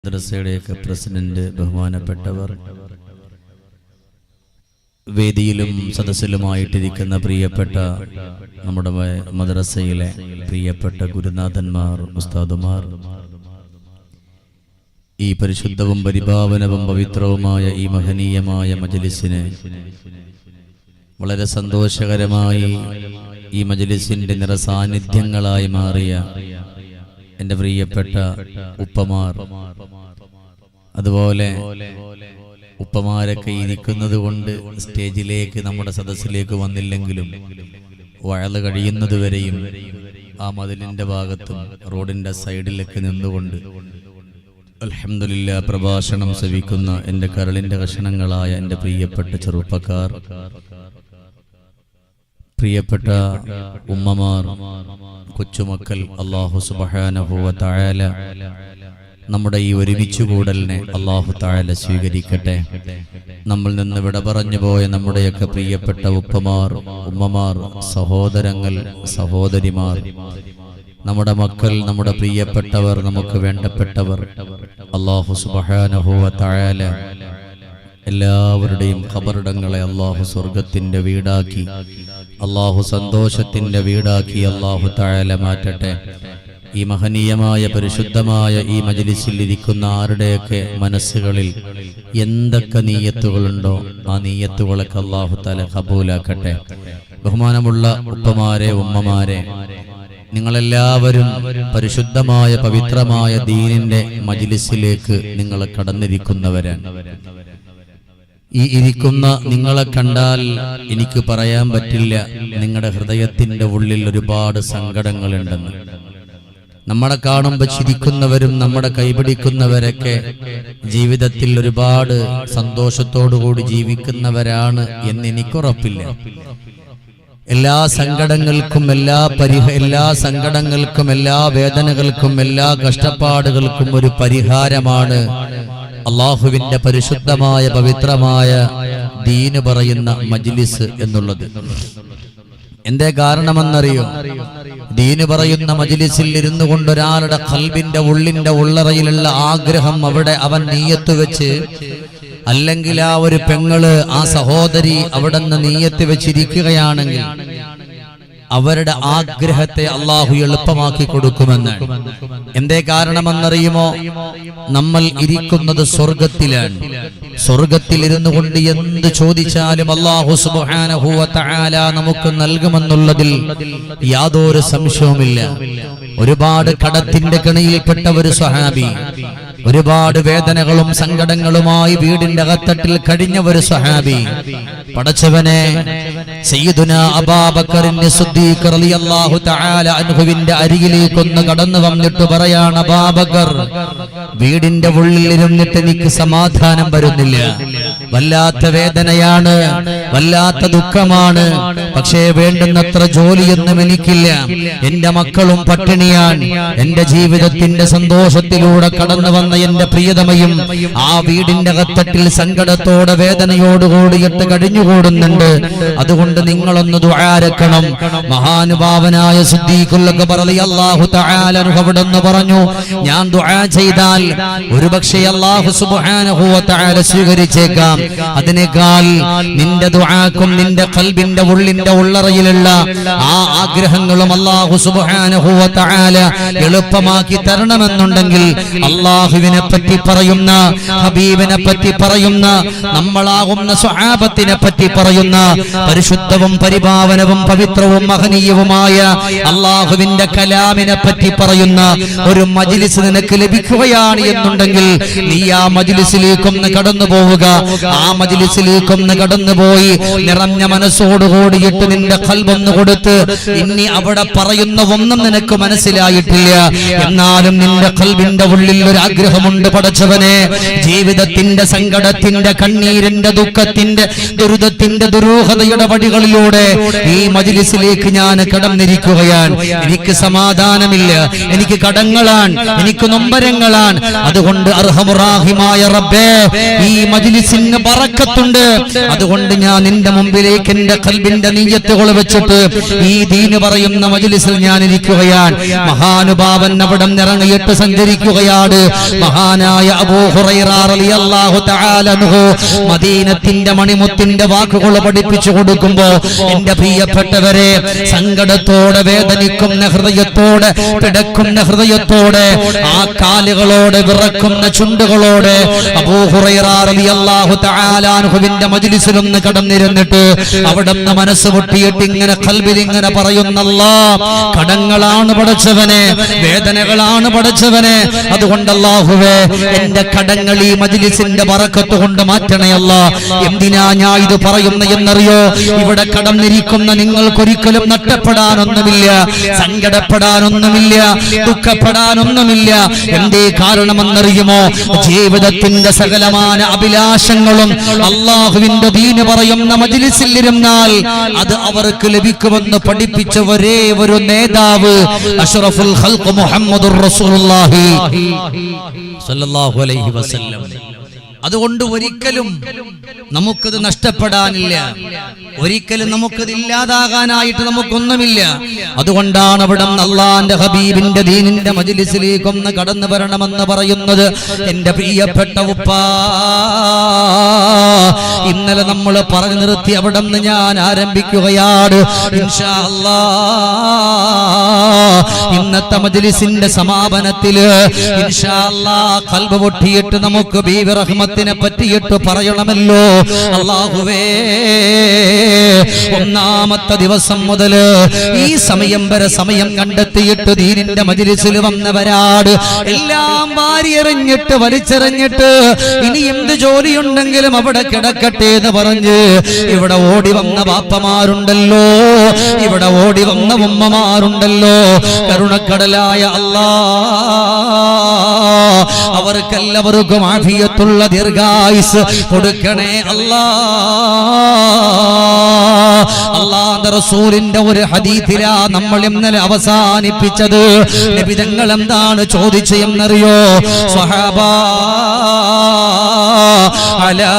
മദ്രസയുടെയൊക്കെ president, ബഹുമാനപ്പെട്ടവർ, വേദിയിലും സദസ്സിലുമായിട്ടിരിക്കുന്ന പ്രിയപ്പെട്ട നമ്മുടെ മദ്രസയിലെ പ്രിയപ്പെട്ട ഗുരുനാഥന്മാർ, ഉസ്താദുമാർ, ഈ പരിശുദ്ധവും പരിപാവനവും പവിത്രവുമായ ഈ മഹനീയമായ മജ്ലിസിനെ വളരെ സന്തോഷകരമായി ഈ മജ്ലിസിന്റെ നിറസാന്നിധ്യങ്ങളായി മാറിയ എൻ്റെ പ്രിയപ്പെട്ട ഉപ്പമാർ, അതുപോലെ ഉപ്പമാരൊക്കെ ഇരിക്കുന്നത് കൊണ്ട് സ്റ്റേജിലേക്ക് നമ്മുടെ സദസ്സിലേക്ക് വന്നില്ലെങ്കിലും വയല് കഴിയുന്നതുവരെയും ആ മതിലിൻ്റെ ഭാഗത്തും റോഡിൻ്റെ സൈഡിലൊക്കെ നിന്നുകൊണ്ട് അൽഹംദുലില്ലാ പ്രഭാഷണം ശ്രവിക്കുന്ന എൻ്റെ കരളിൻ്റെ കഷണങ്ങളായ എൻ്റെ പ്രിയപ്പെട്ട ചെറുപ്പക്കാർ, പ്രിയപ്പെട്ട ഉമ്മമാർ, കൊച്ചുമക്കൾ, അല്ലാഹു സുബ്ഹാനഹു വ തആല നമ്മുടെ ഈ ഒരുമിച്ചു കൂടലിനെ അല്ലാഹു തആല സ്വീകരിക്കട്ടെ. നമ്മൾ നിന്ന് വിട പറഞ്ഞു പോയ നമ്മുടെയൊക്കെ പ്രിയപ്പെട്ട ഉപ്പമാർ, ഉമ്മമാർ, സഹോദരങ്ങൾ, സഹോദരിമാർ, നമ്മുടെ മക്കൾ, നമ്മുടെ പ്രിയപ്പെട്ടവർ, നമുക്ക് വേണ്ടപ്പെട്ടവർ, അല്ലാഹു സുബ്ഹാനഹു വ തആല എല്ലാവരുടെയും ഖബറിടങ്ങളെ അല്ലാഹു സ്വർഗത്തിന്റെ വീടാക്കി, അല്ലാഹു സന്തോഷത്തിന്റെ വീടാക്കി അല്ലാഹു തആല മാറ്റട്ടെ. ഈ മഹനീയമായ പരിശുദ്ധമായ ഈ മജ്ലിസിൽ ഇരിക്കുന്ന ആരുടെയൊക്കെ മനസ്സുകളിൽ എന്തൊക്കെ നീയത്തുകളുണ്ടോ ആ നീയത്തുകളൊക്കെ അല്ലാഹു തആല ഖബൂലാക്കട്ടെ. ബഹുമാനമുള്ള ഉപ്പമാരെ, ഉമ്മമാരെ, നിങ്ങളെല്ലാവരും പരിശുദ്ധമായ പവിത്രമായ ദീനിന്റെ മജ്ലിസിലേക്ക് നിങ്ങൾ കടന്നിരിക്കുന്നവരാണ്. ഈ ഇരിക്കുന്ന നിങ്ങളെ കണ്ടാൽ എനിക്ക് പറയാൻ പറ്റില്ല നിങ്ങളുടെ ഹൃദയത്തിന്റെ ഉള്ളിൽ ഒരുപാട് സങ്കടങ്ങളുണ്ടെന്ന്. നമ്മളെ കാണുമ്പോൾ ചിരിക്കുന്നവരും നമ്മുടെ കൈപിടിക്കുന്നവരൊക്കെ ജീവിതത്തിൽ ഒരുപാട് സന്തോഷത്തോടുകൂടി ജീവിക്കുന്നവരാണ് എന്ന് എനിക്കുറപ്പില്ല. എല്ലാ സങ്കടങ്ങൾക്കും, എല്ലാ സങ്കടങ്ങൾക്കും, എല്ലാ വേദനകൾക്കും, എല്ലാ കഷ്ടപ്പാടുകൾക്കും ഒരു പരിഹാരമാണ് അള്ളാഹുവിന്റെ പരിശുദ്ധമായ പവിത്രമായ ദീന് പറയുന്ന മജ്ലിസ് എന്നുള്ളത്. എന്തേ കാരണമെന്നറിയോ? ദീന് പറയുന്ന മജ്ലിസിൽ ഇരുന്നു കൊണ്ട് ഒരാളുടെ ഖൽബിന്റെ ഉള്ളിന്റെ ഉള്ളറയിലുള്ള ആഗ്രഹം അവിടെ അവൻ നീയത്ത് വെച്ച്, അല്ലെങ്കിൽ ആ ഒരു പെങ്ങള്, ആ സഹോദരി അവിടെ നിന്ന് നീയത്ത് വെച്ചിരിക്കുകയാണെങ്കിൽ അവരുടെ ആഗ്രഹത്തെ അള്ളാഹു എളുപ്പമാക്കി കൊടുക്കുമെന്ന്. എന്തേ കാരണമെന്നറിയുമോ? നമ്മൾ ഇരിക്കുന്നത് സ്വർഗത്തിലാണ്. സ്വർഗത്തിൽ ഇരുന്നു കൊണ്ട് എന്ത് ചോദിച്ചാലും അല്ലാഹു സുബ്ഹാനഹു വ തആല നമുക്ക് നൽകുമെന്നുള്ളതിൽ യാതൊരു സംശയവുമില്ല. ഒരുപാട് കടത്തിന്റെ കണിയിൽപ്പെട്ട ഒരു സ്വഹാബി, ഒരുപാട് വേദനകളും സങ്കടങ്ങളുമായി വീടിന്റെ അകത്തട്ടിൽ കഴിഞ്ഞ ഒരു സ്വഹാബി, പടച്ചവനെ, സയ്യിദുനാ അബൂബക്കറിന്റെ സിദ്ദീഖ് റളിയല്ലാഹു തആല അൻഹുവിന്റെ അരികിലേക്കൊന്ന് കടന്നു വന്നിട്ട് പറയാണ്, അബൂബക്കർ, വീടിന്റെ ഉള്ളിൽ ഇരുന്നിട്ട് എനിക്ക് സമാധാനം വരുന്നില്ല. വല്ലാത്ത വേദനയാണ്, വല്ലാത്ത ദുഃഖമാണ്. പക്ഷേ വേണ്ടുന്നത്ര ജോലിയൊന്നും എനിക്കില്ല. എന്റെ മക്കളും പട്ടിണിയാണ്. എന്റെ ജീവിതത്തിന്റെ സന്തോഷത്തിലൂടെ കടന്നു വന്ന എന്റെ പ്രിയതമയും ആ വീടിന്റെ അകത്തട്ടിൽ സങ്കടത്തോടെ വേദനയോടുകൂടിയിട്ട് കഴിഞ്ഞുകൂടുന്നുണ്ട്. അതുകൊണ്ട് നിങ്ങളൊന്ന് ദുആരക്കണം. മഹാനുഭാവനായ സിദ്ദീഖുൽ അക്ബർ റളിയല്ലാഹു തആല അൻഹു പറഞ്ഞു, ഞാൻ ദുആ ചെയ്താൽ ഒരുപക്ഷേ അല്ലാഹു സുബ്ഹാനഹു വ തആല സ്വീകരിച്ചേക്കാം. അതിനേക്കാൾ നിന്റെ ദുആക്കും നിന്റെ ഖൽബിന്റെ ഉള്ളിന്റെ ഉള്ളറയിലുള്ള ആ ആഗ്രഹങ്ങളും അല്ലാഹു സുബ്ഹാനഹു വ തആല എളുപ്പമാക്കി തരണമെന്നുണ്ടെങ്കിൽ അല്ലാഹുവിനെ പറ്റി പറയുന്ന, ഹബീബിനെ പറ്റി പറയുന്ന, നമ്മളാകുന്ന സ്വഹാബത്തിനെ പറ്റി പറയുന്ന പരിശുദ്ധവും പരിപാവനവും പവിത്രവും മഹനീയവുമായ അല്ലാഹുവിന്റെ കലാമിനെ പറ്റി പറയുന്ന ഒരു മജ്ലിസ് നിനക്ക് ലഭിക്കുകയാണ് എന്നുണ്ടെങ്കിൽ നീ ആ മജ്ലിസിലേക്കൊന്ന് കടന്നു പോവുക. ആ മജ്ലിസിലേക്കൊന്ന് കടന്നുപോയി നിറഞ്ഞ മനസ്സോടുകൂടിയിട്ട് നിന്റെ ഖൽബൊന്ന് കൊടുത്ത്, ഇനി അവിടെ പറയുന്ന ഒന്നും നിനക്ക് മനസ്സിലായിട്ടില്ല, എന്നാലും നിന്റെ ഖൽബിന്റെ ഉള്ളിൽ ഒരു ആഗ്രഹമുണ്ട്. പടച്ചവനെ, ജീവിതത്തിന്റെ സങ്കടത്തിന്റെ കണ്ണീരിന്റെ ദുഃഖത്തിന്റെ ദുരിതത്തിന്റെ ദുരൂഹതയുടെ വഴികളിലൂടെ ഈ മജ്ലിസിലേക്ക് ഞാൻ കടന്നിരിക്കുകയാണ്. എനിക്ക് സമാധാനമില്ല, എനിക്ക് കടങ്ങളാണ്, എനിക്ക് നൊമ്പരങ്ങളാണ്. അതുകൊണ്ട് അർഹമുർ റഹീമായ റബ്ബേ, ഈ മജ്ലിസിന് ബറക്കത്തുണ്ട്. അതുകൊണ്ട് ഞാൻ നിന്റെ മുമ്പിലേക്ക് എന്റെ ഖൽബിന്റെ നിയ്യത്തുകൾ വെച്ചിട്ട് ഈ ദീന് പറയുന്ന മജ്ലിസിൽ ഞാൻ ഇരിക്കുകയാണ്. മഹാനുഭാവൻ അവിടെ ഇറങ്ങിയിട്ട് സഞ്ചരിക്കുകയാണ്. മഹാനായ അബൂ ഹുറൈറ റളിയല്ലാഹു തആല അൻഹു മദീനത്തിന്റെ മണിമുത്തിന്റെ വാക്കുകൾ പഠിപ്പിച്ചു കൊടുക്കുമ്പോ എന്റെ പ്രിയപ്പെട്ടവരെ, സങ്കടത്തോടെ വേദനിക്കുന്ന ഹൃദയത്തോടെ പിടക്കുന്ന ഹൃദയത്തോടെ ആ കാലുകളോടെ വിറക്കുന്ന ചുണ്ടുകളോടെ അബൂ ഹുറൈറ റളിയല്ലാഹു തആല അൻഹുവിന്റെ മജ്ലിസിലൊന്ന് കടന്നിരുന്നിട്ട് അവിടുന്ന് മനസ്സ് പൊട്ടിയിട്ട് ഇങ്ങനെ ഖൽബിൽ ഇങ്ങനെ പറയുന്നല്ലാ, കടങ്ങളാണ് പടച്ചവനെ, വേദനകളാണ് പടച്ചവനെ. അതുകൊണ്ട് അല്ലാഹുവേ, എന്റെ കടങ്ങൾ ഈ മജ്ലിസിന്റെ ബറക്കത്ത് കൊണ്ട് മാറ്റണേ അല്ലാ. എന്തിനാ ഞാൻ ഇത് പറയുന്ന എന്നറിയോ? ഇവിടെ കടന്നിരിക്കുന്ന നിങ്ങൾക്കൊരിക്കലും നഷ്ടപ്പെടാനൊന്നുമില്ല, സങ്കടപ്പെടാനൊന്നുമില്ല, ദുഃഖപ്പെടാനൊന്നുമില്ല. എന്തേ കാരണമെന്നറിയുമോ? ജീവിതത്തിന്റെ സകലമായ അഭിലാഷങ്ങളും അള്ളാഹുവിന്റെ ദീന് പറയുന്ന മജ്ലിസിൽ ഇരുന്നാൽ അത് അവർക്ക് ലഭിക്കുമെന്ന് പഠിപ്പിച്ച ഒരേ ഒരു നേതാവ് അഷ്റഫുൽ ഖൽഖ് മുഹമ്മദുർ റസൂലുള്ളാഹി സ്വല്ലല്ലാഹു അലൈഹി വസല്ലം. അതുകൊണ്ട് ഒരിക്കലും നമുക്കത് നഷ്ടപ്പെടാനില്ല, ഒരിക്കലും നമുക്കത് ഇല്ലാതാകാനായിട്ട് നമുക്കൊന്നുമില്ല. അതുകൊണ്ടാണ് അവിടെ അള്ളാന്റെ ഹബീബിന്റെ ദീനിന്റെ മജ്ലിസിലേക്കൊന്ന് കടന്നു വരണമെന്ന് പറയുന്നത്. എന്റെ പ്രിയപ്പെട്ട ഉപ്പാ, ഇന്നലെ നമ്മൾ പറഞ്ഞു നിർത്തി അവിടെ നിന്ന് ഞാൻ ആരംഭിക്കുകയാണ് ഇൻഷാ അല്ലാഹ്. ഇന്നത്തെ മജ്ലിസിന്റെ സമാപനത്തില് ഇൻഷാ അല്ലാഹ് ഖൽബ് പൊട്ടിയിട്ട് നമുക്ക് ബീവി റഹ്മത്തിനെ പറ്റിയിട്ട് പറയണമല്ലോ. അല്ലാഹുവേ, ഒന്നാമത്തെ ദിവസം മുതൽ ഈ സമയം വരെ സമയം കണ്ടെത്തിയിട്ട് ദീനിന്റെ മജ്ലിസിൽ വന്നവരാട് എല്ലാം വാരിയെറിഞ്ഞിട്ട് വലിച്ചെറിഞ്ഞിട്ട് ഇനി എന്ത് ജോലിയുണ്ടെങ്കിലും അവിടെ കിടക്കട്ടെ എന്ന് പറഞ്ഞ് ഇവിടെ ഓടി വന്ന ബാപ്പമാരുണ്ടല്ലോ, ഇവിടെ ഓടി വന്ന ഉമ്മമാരുണ്ടല്ലോ. കരുണക്കടലായ അല്ലാഹ് അവർക്കെല്ലാവർക്കും ആഫിയത്തുള്ള ദീർഘായുസ് കൊടുക്കണേ അല്ലാഹ്. അല്ലാഹുവിന്റെ റസൂലിന്റെ ഒരു ഹദീസിലാ നമ്മൾ ഇന്നലെ അവസാനിപ്പിച്ചത്. നബി തങ്ങൾ എന്താണ് ചോദിച്ചതെന്നറിയോ? സ്വഹാബാ അലാ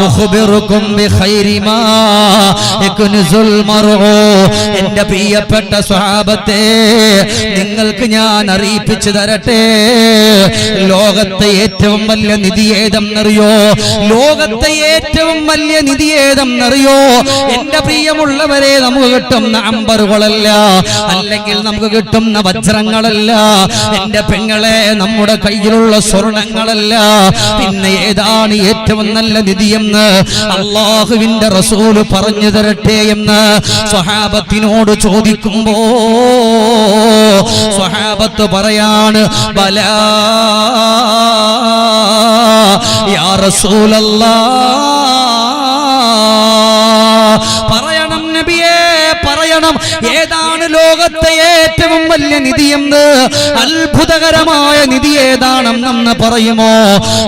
ഉഖ്ബിറുകും ബിഖൈരി മാ യകുൻസുൽ മർഉ. എന്റെ പ്രിയപ്പെട്ട സ്വഹാബത്തെ, നിങ്ങൾക്ക് ഞാൻ അറിയിപ്പിച്ചു തരട്ടെ, ലോകത്തെ ഏറ്റവും വലിയ നിധി ഏതെന്നറിയോ? ലോകത്തെ ഏറ്റവും വലിയ നിധി ഏതെന്നറിയോ? എന്റെ പ്രിയമുള്ളവരെ, നമുക്ക് കിട്ടുന്ന അമ്പറുകളല്ല, അല്ലെങ്കിൽ നമുക്ക് കിട്ടുന്ന വജ്രങ്ങളല്ല, എന്റെ പെങ്ങളെ നമ്മുടെ കയ്യിലുള്ള സ്വർണങ്ങളല്ല, പിന്നെ ഏതാണ് ഏറ്റവും നല്ല നിധിയെന്ന് അള്ളാഹുവിന്റെ റസൂല് പറഞ്ഞു തരട്ടെ എന്ന് സ്വഹാബത്തിനോട് ചോദിക്കുമ്പോ സ്വഹാബത്ത് പറയാണ്, ബലാ യാ റസൂലല്ലാഹ്. പറയണം നബിയേ, പറയണം, ഏതാണ് ലോകത്തെ ഏറ്റവും വലിയ നിധിയെന്ന്, അത്ഭുതകരമായ നിധി ഏതാണെന്ന് പറയുമോ?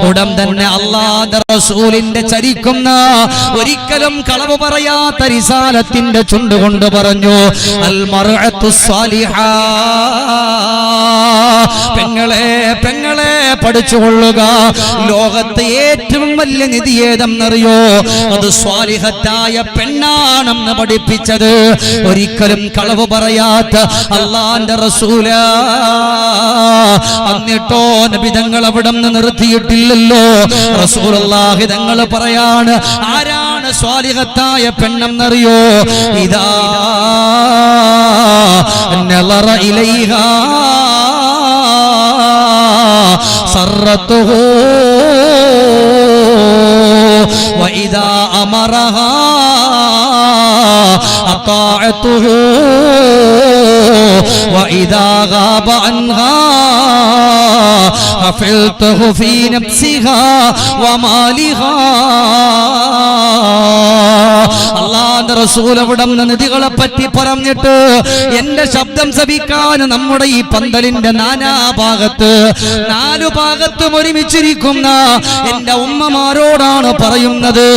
ഉടൻ തന്നെ അല്ലാഹുവിന്റെ റസൂലിന്റെ ചരിക്കുന്ന ഒരിക്കലും കളവ് പറയാത്ത റിസാലത്തിന്റെ ചുണ്ടുകൊണ്ട് പറഞ്ഞു, അൽ മർഅത്തു സ്വാലിഹാ. പെങ്ങളെ, പെങ്ങളെ, പഠിച്ചുകൊള്ളുക, ലോകത്തെ ഏറ്റവും വലിയ നിധി ഏതെന്നറിയോ? അത് സ്വാലിഹത്തായ പെണ്ണാണെന്ന് പഠിപ്പിച്ചത് ഒരിക്കലും കളവ് പറയാത്ത അല്ലാഹുവിന്റെ റസൂല. എന്നിട്ടോ നബി തങ്ങൾ അവിടെ നിന്ന് നിർത്തിയിട്ടില്ലല്ലോ. റസൂലുള്ളാഹി തങ്ങൾ പറയാണ്, ആരാണ് സ്വാലിഹത്തായ പെണ്ണെന്നറിയോ? ഇദാ നളറ ഇലൈഹാ സറത്തുഹു വഇദാ അമറഹാ അതാഅതുഹു വഇദാ ഗാബ അൻഹാ ഹഫിൽതുഹു ഫീ നഫ്സിഹാ വമാലിഹാ. അല്ലാഹുവിന്റെ റസൂൽ അവിടുന്ന് നദികളെ പറ്റി പറഞ്ഞിട്ട് എന്റെ ശബ്ദം ശ്രവിക്കാൻ നമ്മുടെ ഈ പന്തലിന്റെ നാനാഭാഗത്ത് നാലു ഭാഗത്തും ഒരുമിച്ചിരിക്കുന്ന എന്റെ ഉമ്മമാരോടാണ് പറയുന്നത്,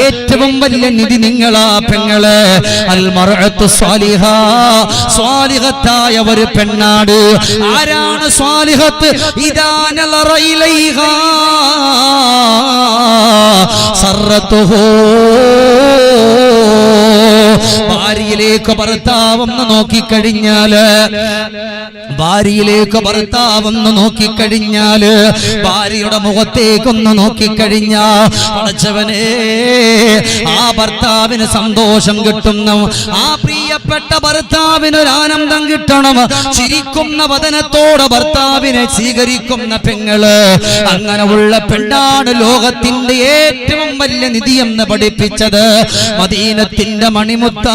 ഏറ്റവും വലിയ നിധി നിങ്ങളാ പെങ്ങളെ. അൽ മർഅത്തു സ്വാലിഹ, സ്വാലിഹത്തായ ഒരു പെണ്ണാട്. ആരാണ് സ്വാലിഹത്ത്? ഇദാ നളറ ഇലൈഹാ സർറതുഹു. ഭാര്യയിലേക്ക് ഭർത്താവെന്ന് നോക്കിക്കഴിഞ്ഞാല്, ഭാര്യയിലേക്ക് ഭർത്താവെന്ന് നോക്കിക്കഴിഞ്ഞാല്, ഭാര്യയുടെ മുഖത്തേക്കൊന്ന് നോക്കിക്കഴിഞ്ഞാ അടച്ചവനെ ആ ഭർത്താവിന് സന്തോഷം കിട്ടുന്നു, ആ പ്രിയപ്പെട്ട ഭർത്താവിന് ഒരു ആനന്ദം കിട്ടണം. ചിരിക്കുന്ന വദനത്തോടെ ഭർത്താവിനെ സ്വീകരിക്കുന്ന പെങ്ങള്, അങ്ങനെ ഉള്ള പെണ്ണാണ് ലോകത്തിന്റെ ഏറ്റവും വലിയ നിധി എന്ന് പഠിപ്പിച്ചത് മദീനത്തിന്റെ മണിമുത്ത.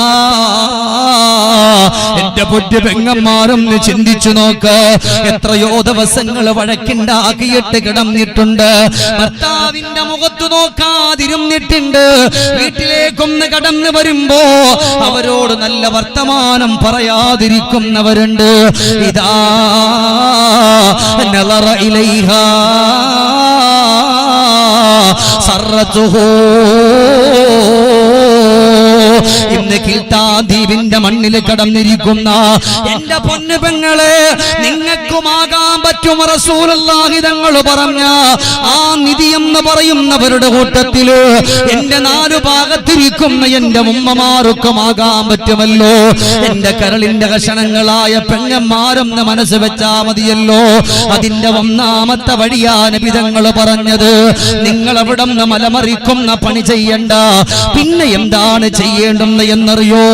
എന്റെ പൊന്നു പെങ്ങന്മാരൊന്ന് ചിന്തിച്ചു നോക്ക്, എത്രയോ ദിവസങ്ങൾ വഴക്കുണ്ടാക്കിയിട്ട് കിടന്നിട്ടുണ്ട്, ഭർത്താവിന്റെ മുഖത്ത് നോക്കാതിരുന്നിട്ടുണ്ട്. വീട്ടിലേക്കൊന്ന് കടന്നു വരുമ്പോ അവരോട് നല്ല വർത്തമാനം പറയാതിരിക്കുന്നവരുണ്ട്. ഇതാ നളറ ഇലൈഹാ സർറതുഹു. ഇന്ന് കിൽത്താദ്വീപിന്റെ മണ്ണിൽ കടന്നിരിക്കുന്ന എന്റെ പൊന്നു പെങ്ങളെ, നിങ്ങൾക്കുമാകാൻ പറ്റും റസൂലുള്ളാഹി തങ്ങൾ പറഞ്ഞ ആ നിധി എന്ന് പറയുന്നവരുടെ കൂട്ടത്തില് എന്റെ നാലു ഭാഗത്തിരിക്കുന്ന എന്റെ ഉമ്മമാർക്കുമാകാൻ പറ്റുമല്ലോ. എന്റെ കരളിന്റെ കഷണങ്ങളായ പെങ്ങന്മാരെന്ന് മനസ്സ് വെച്ചാ മതിയല്ലോ. അതിന്റെ ഒന്നാമത്തെ വഴിയാ നബി തങ്ങൾ പറഞ്ഞത്, നിങ്ങൾ അവിടെ നിന്ന് മലമറിക്കുന്ന പണി ചെയ്യണ്ട. പിന്നെ എന്താണ് ചെയ്യേണ്ടത് എന്നറിയോ?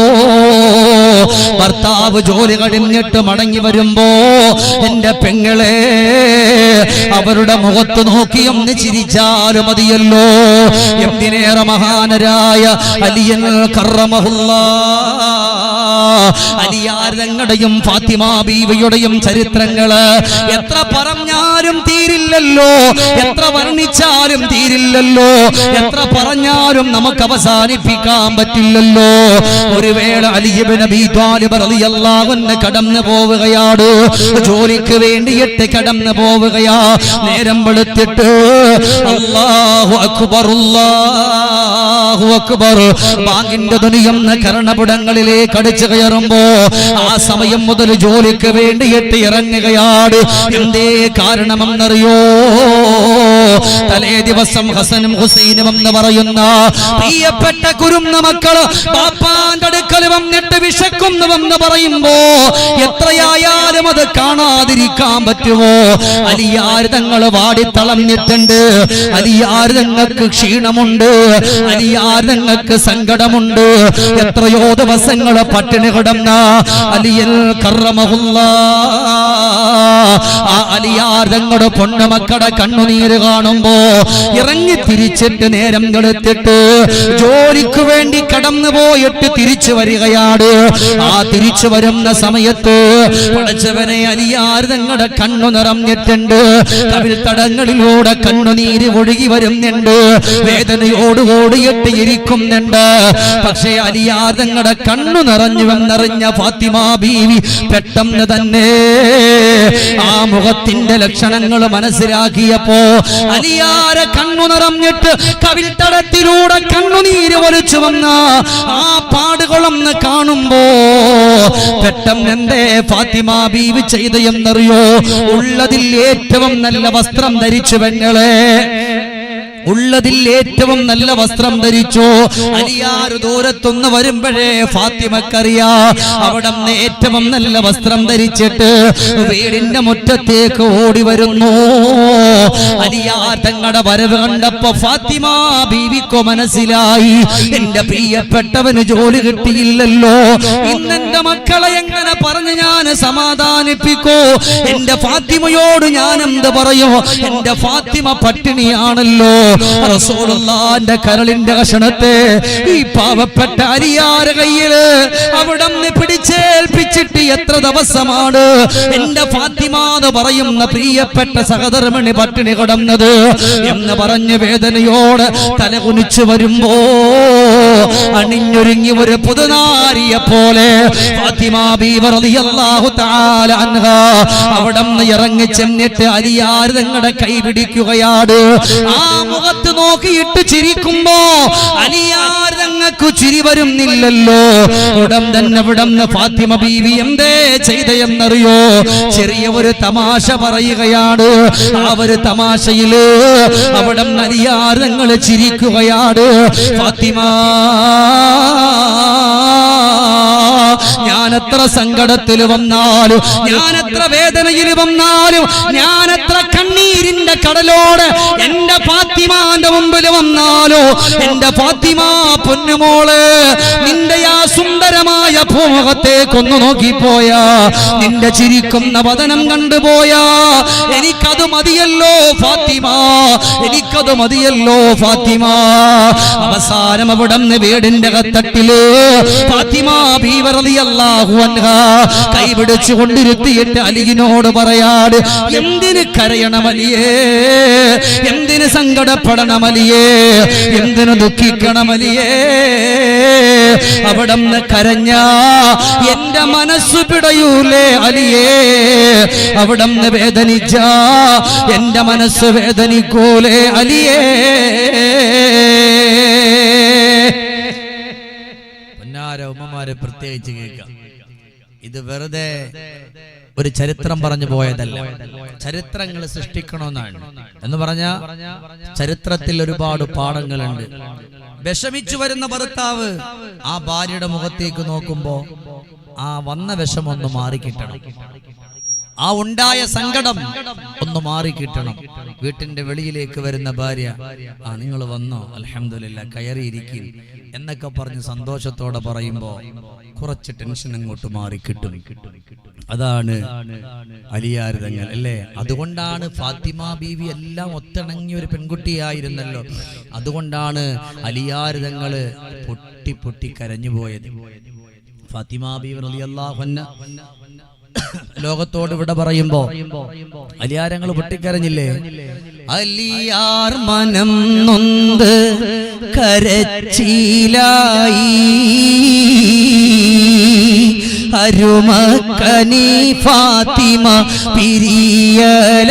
ഭർത്താവ് ജോലി കഴിഞ്ഞിട്ട് മടങ്ങി വരുമ്പോ എന്റെ പെങ്ങളെ അവരുടെ മുഖത്ത് നോക്കി ഒന്ന് ചിരിച്ചാലും മതിയല്ലോ. എന്തിനേറെ മഹാനരായ അലിയൻ കറമഹുല്ലാഹ്, അലിയാർ തങ്ങളുടെയും ഫാത്തിമ ബീവിയുടെയും ചരിത്രങ്ങള് എത്ര പറഞ്ഞാലും തീരില്ലല്ലോ, എത്ര വർണ്ണിച്ചാലും തീരില്ലല്ലോ, എത്ര പറഞ്ഞാലും നമുക്ക് അവസാനിപ്പിക്കാൻ പറ്റില്ലല്ലോ. ഒരു വേള അലി ഇബ്നു അബീ ത്വാലിബ് റളിയല്ലാഹു അൻഹു കടന്നു പോവുകയാണ്, ജോലിക്ക് വേണ്ടിയിട്ട് കടന്നു പോവുകയാ. നേരം വെളുത്തിട്ട് അല്ലാഹു അക്ബർ അല്ലാഹു അക്ബർ ബാങ്കിന്റെ ധ്വനിയെന്ന കർണപുടങ്ങളിലേക്ക് അടിച്ചു കയറുമ്പോ ആ സമയം മുതൽ ജോലിക്ക് വേണ്ടിയിട്ട് ഇറങ്ങുകയാണ്. എന്തേ കാരണമെന്നറിയോ? തലേ ദിവസം ഹസനും ഹുസൈനും എന്ന് പറയുന്ന പ്രിയപ്പെട്ട കുരുന്ന മക്കള് പാപ്പാന്റെ അടുക്കൽ വന്നിട്ട് വിശക്കുന്നുവെന്ന് പറയുമ്പോ എത്രയായാലും അത് കാണാതിരിക്കാൻ പറ്റുമോ? അലിയാർ തങ്ങൾ വാടിത്തളഞ്ഞിട്ടുണ്ട്, അലിയാർ തങ്ങൾക്ക് ക്ഷീണമുണ്ട്, അലിയാർ തങ്ങൾക്ക് സങ്കടമുണ്ട്. എത്രയോ ദിവസങ്ങൾ പട്ടിണി കിടന്ന അലിയൽ കറമഹുല്ലാഹ് ആ അലിയാർ തങ്ങളുടെ പൊണ്ണുമക്കളുടെ കണ്ണുനീര് കാണുമ്പോ ഇറങ്ങി തിരിച്ചിട്ട് നേരം കെടുത്തിട്ട് ജോലിക്ക് വേണ്ടി കടന്നു പോയിട്ട് തിരിച്ചു വരികയാണ്. ആ തിരിച്ചു വരുന്ന സമയത്ത് പടച്ചവനെ അലിയാർ തങ്ങളുടെ കണ്ണു നിറഞ്ഞിട്ടുണ്ട്, കവിൽ തടങ്ങളിലൂടെ കണ്ണുനീര് ഒഴുകി വരുന്നുണ്ട്, വേദനയോട് ഓടിയിട്ട് ഇരിക്കുന്നുണ്ട്. പക്ഷേ അലിയാർ തങ്ങളുടെ കണ്ണു നിറഞ്ഞുവെന്നറിഞ്ഞ ഫാത്തിമ ബീവി പെട്ടെന്ന് തന്നെ ആ മുഖത്തിന്റെ ലക്ഷണങ്ങൾ മനസ്സിലാക്കിയപ്പോ അലിയാരെ കണ്ണു നിറഞ്ഞിട്ട് കവിൽ തടത്തിലൂടെ കണ്ണുനീര് വലിച്ചു വന്ന ആ പാടുകളൊന്ന് കാണുമ്പോ പെട്ടെന്ന് എന്തേ ഫാത്തിമ ബീവി ചെയ്ത എന്നറിയോ? ഉള്ളതിൽ ഏറ്റവും നല്ല വസ്ത്രം ധരിച്ചു പെങ്ങളെ, ഉള്ളതിൽ ഏറ്റവും നല്ല വസ്ത്രം ധരിച്ചു. അലിയാർ ദൂരത്തൊന്ന് വരുമ്പോഴേ ഫാത്തിമക്കറിയാ അവിടെ ഏറ്റവും നല്ല വസ്ത്രം ധരിച്ചിട്ട് വീടിന്റെ മുറ്റത്തേക്ക് ഓടി വരുന്നു. അലിയാർ തങ്ങളുടെ വരവ് കണ്ടപ്പോ ഫാത്തിമ ബീവിക്കോ മനസ്സിലായി, എന്റെ പ്രിയപ്പെട്ടവന് ജോലി കിട്ടിയില്ലല്ലോ, ഇന്നെന്റെ മക്കളെ എങ്ങനെ പറഞ്ഞ് ഞാൻ സമാധാനിപ്പിക്കോ? എന്റെ ഫാത്തിമയോട് ഞാൻ എന്ത് പറയോ? എന്റെ ഫാത്തിമ പട്ടിണിയാണല്ലോ. റസൂലുള്ളാഹിന്റെ കരളിന്റെ കഷണത്തെ ഈ പാവപ്പെട്ട അലിയാരുടെ കയ്യില് അവിടന്ന് പിടിച്ചേൽപ്പിച്ചിട്ട് എത്ര ദിവസമാണ് എന്റെ ഫാത്തിമ എന്ന് പറയുന്ന പ്രിയപ്പെട്ട സഹധർമ്മിണി പട്ടിണി പട്ടിണി കിടന്നത് എന്ന് പറഞ്ഞ് വേദനയോട് തലകുനിച്ചു വരുമ്പോ അണിഞ്ഞൊരുങ്ങി ഒരു പുതുനാരിയെ പോലെ ഫാത്തിമ ബീവി റളിയല്ലാഹു തആല അൻഹ അവിടുന്ന് ഇറങ്ങി ചെന്നിട്ട് അലിയാർ തങ്ങളുടെ കൈ പിടിക്കുകയാണ്. ആ മുഖത്ത് നോക്കിയിട്ട് ചിരിക്കുമ്പോ അലിയാർ തങ്ങൾക്ക് ചിരി വരുന്നില്ലല്ലോ. ഉടൻ തന്നെ ഇവിടുന്ന് ഫാത്തിമ ബീവി എന്തേ ചെയ്തയെന്നറിയോ? ചെറിയ ഒരു തമാശ പറയുകയാണ്. ആ ഒരു തമാശയില് അവിടെ അലിയാർ തങ്ങൾ ചിരിക്കുകയാണ്. ഫാത്തിമ, ഞാനെത്ര സങ്കടത്തിൽ വന്നാലും, ഞാനെത്ര വേദനയിൽ വന്നാലും, ഞാനെത്ര കണ്ണീരിന്റെ കടലോട് എന്റെ ഫാത്തിമാന്റെ മുമ്പിൽ വന്നാലോ, എന്റെ ഫാത്തിമ പൊന്നുമോള്, നിന്റെ ആ സുന്ദരമായ ഭൂമുഖത്തേക്കൊന്നു നോക്കിപ്പോയാ, നിന്റെ ചിരിക്കുന്ന വദനം കണ്ടുപോയാ എനിക്കത് മതിയല്ലോ ഫാത്തിമ, എനിക്കത് മതിയല്ലോ ഫാത്തിമ. അവസാനം അവിടുന്ന് വീടിന്റെ കത്തട്ടില് ഫാത്തിമ ബീവി റളിയല്ലാഹു അൻഹ കൈപിടിച്ചു കൊണ്ടിരുത്തിയിട്ട് അലിയിനോട് പറയാട്, എന്തിന് കരയണം അലിയേ, എന്തിന് സങ്കടപ്പെടണം അലിയേ, എന്തിന് ദുഃഖിക്കണം അലിയേ? അവിടുന്ന് കരഞ്ഞ എന്റെ മനസ്സ് പിടയൂലേ അലിയേ, അവിടുന്ന് വേദനിച്ച എന്റെ മനസ്സ് വേദനിക്കൂലേ അലിയേ? ഉമ്മമാരെ പ്രത്യേകിച്ച് കേൾക്കാം. ഇത് വെറുതെ ഒരു ചരിത്രം പറഞ്ഞു പോയതല്ല, ചരിത്രങ്ങൾ സൃഷ്ടിക്കണമെന്നാണ്. എന്ന് പറഞ്ഞ ചരിത്രത്തിൽ ഒരുപാട് പാഠങ്ങളുണ്ട്. വിഷമിച്ചു വരുന്ന ഭർത്താവ് ആ ഭാര്യയുടെ മുഖത്തേക്ക് നോക്കുമ്പോ ആ വന്ന വിഷമൊന്ന് മാറിക്കിട്ടണം, ആ ഉണ്ടായ സങ്കടം ഒന്ന് മാറിക്കിട്ടണം. വീട്ടിന്റെ വെളിയിലേക്ക് വരുന്ന ഭാര്യ, ആ നിങ്ങൾ വന്നോ, അൽഹംദുലില്ലാ, കയറിയിരിക്കും എന്നൊക്കെ പറഞ്ഞ് സന്തോഷത്തോടെ പറയുമ്പോ കുറച്ച് ടെൻഷൻ അങ്ങോട്ട് മാറിക്കിട്ടും. അതാണ് അലിയാർ തങ്ങൾ അല്ലേ? അതുകൊണ്ടാണ് ഫാത്തിമ ബീവി എല്ലാം ഒത്തിണങ്ങിയ ഒരു പെൺകുട്ടിയായിരുന്നല്ലോ. അതുകൊണ്ടാണ് അലിയാർ തങ്ങള് പൊട്ടി പൊട്ടി കരഞ്ഞു പോയത്. ഫാത്തിമ ബീവി റളിയല്ലാഹു അൻഹ ലോകത്തോട് ഇവിടെ പറയുമ്പോ അലിയാരങ്ങൾ പൊട്ടിക്കരഞ്ഞില്ലേ? അലിയാർ മനം നൊന്ത് കരച്ചിലായി, അരുമക്കനി ഫാത്തിമ പിരിയലായി,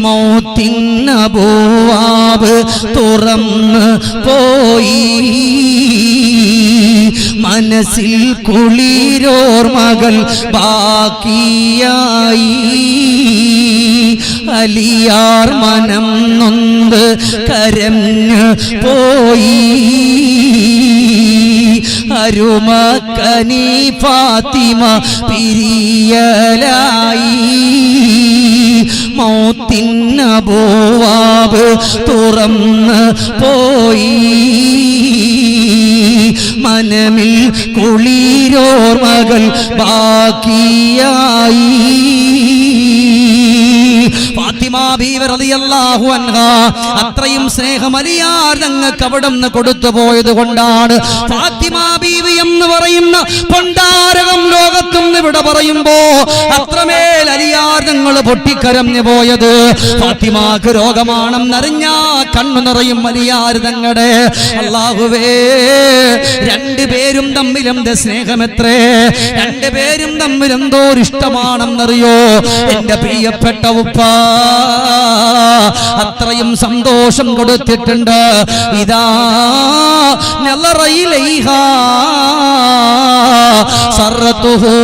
മൗത്തിന്നബുവാബ് തുറന്ന് പോയി, മനസ്സിൽ കുളിരോർമകൾ ബാക്കിയായി, അലിയാർ മനം നൊന്ത് കരഞ്ഞു പോയി, അരുമക്കനി ഫാത്തിമ പിരിയലായി, മൗത്തിന്നബുവാബ് തുറന്ന് പോയി, മനമിൽ കുളിരോർമകൾ ബാക്കിയായി. ഫാത്തിമ ബീവി റളിയല്ലാഹു അൻഹ അത്രയും സ്നേഹം അലിയാർ തങ്ങൾക്ക് അവിടുന്ന് കൊടുത്തു പോയത് കൊണ്ടാണ് ഫാത്തിമ ബീവി എന്ന് പറയുന്ന പണ്ടാരകം ലോകത്തും ഇവിടെ പറയുമ്പോ അത്രമേൽ അലിയാർ തങ്ങൾ പൊട്ടിക്കരഞ്ഞു പോയത്. ഫാത്തിമാക്ക് രോഗമാണെന്നറിഞ്ഞ കണ്ണു നിറയും അലിയാർ തങ്ങളുടെ. അല്ലാഹുവേ, രണ്ടുപേരും തമ്മിൽ എന്ത് സ്നേഹമെത്രേ, രണ്ടുപേരും തമ്മിൽ എന്തോ ഇഷ്ടമാണെന്നറിയോ എന്റെ പ്രിയപ്പെട്ട ഉപ്പ. അത്രയും സന്തോഷം കൊടുത്തിട്ടുണ്ട്. ഇതാ നളറയിലൈഹാ സറതുഹു,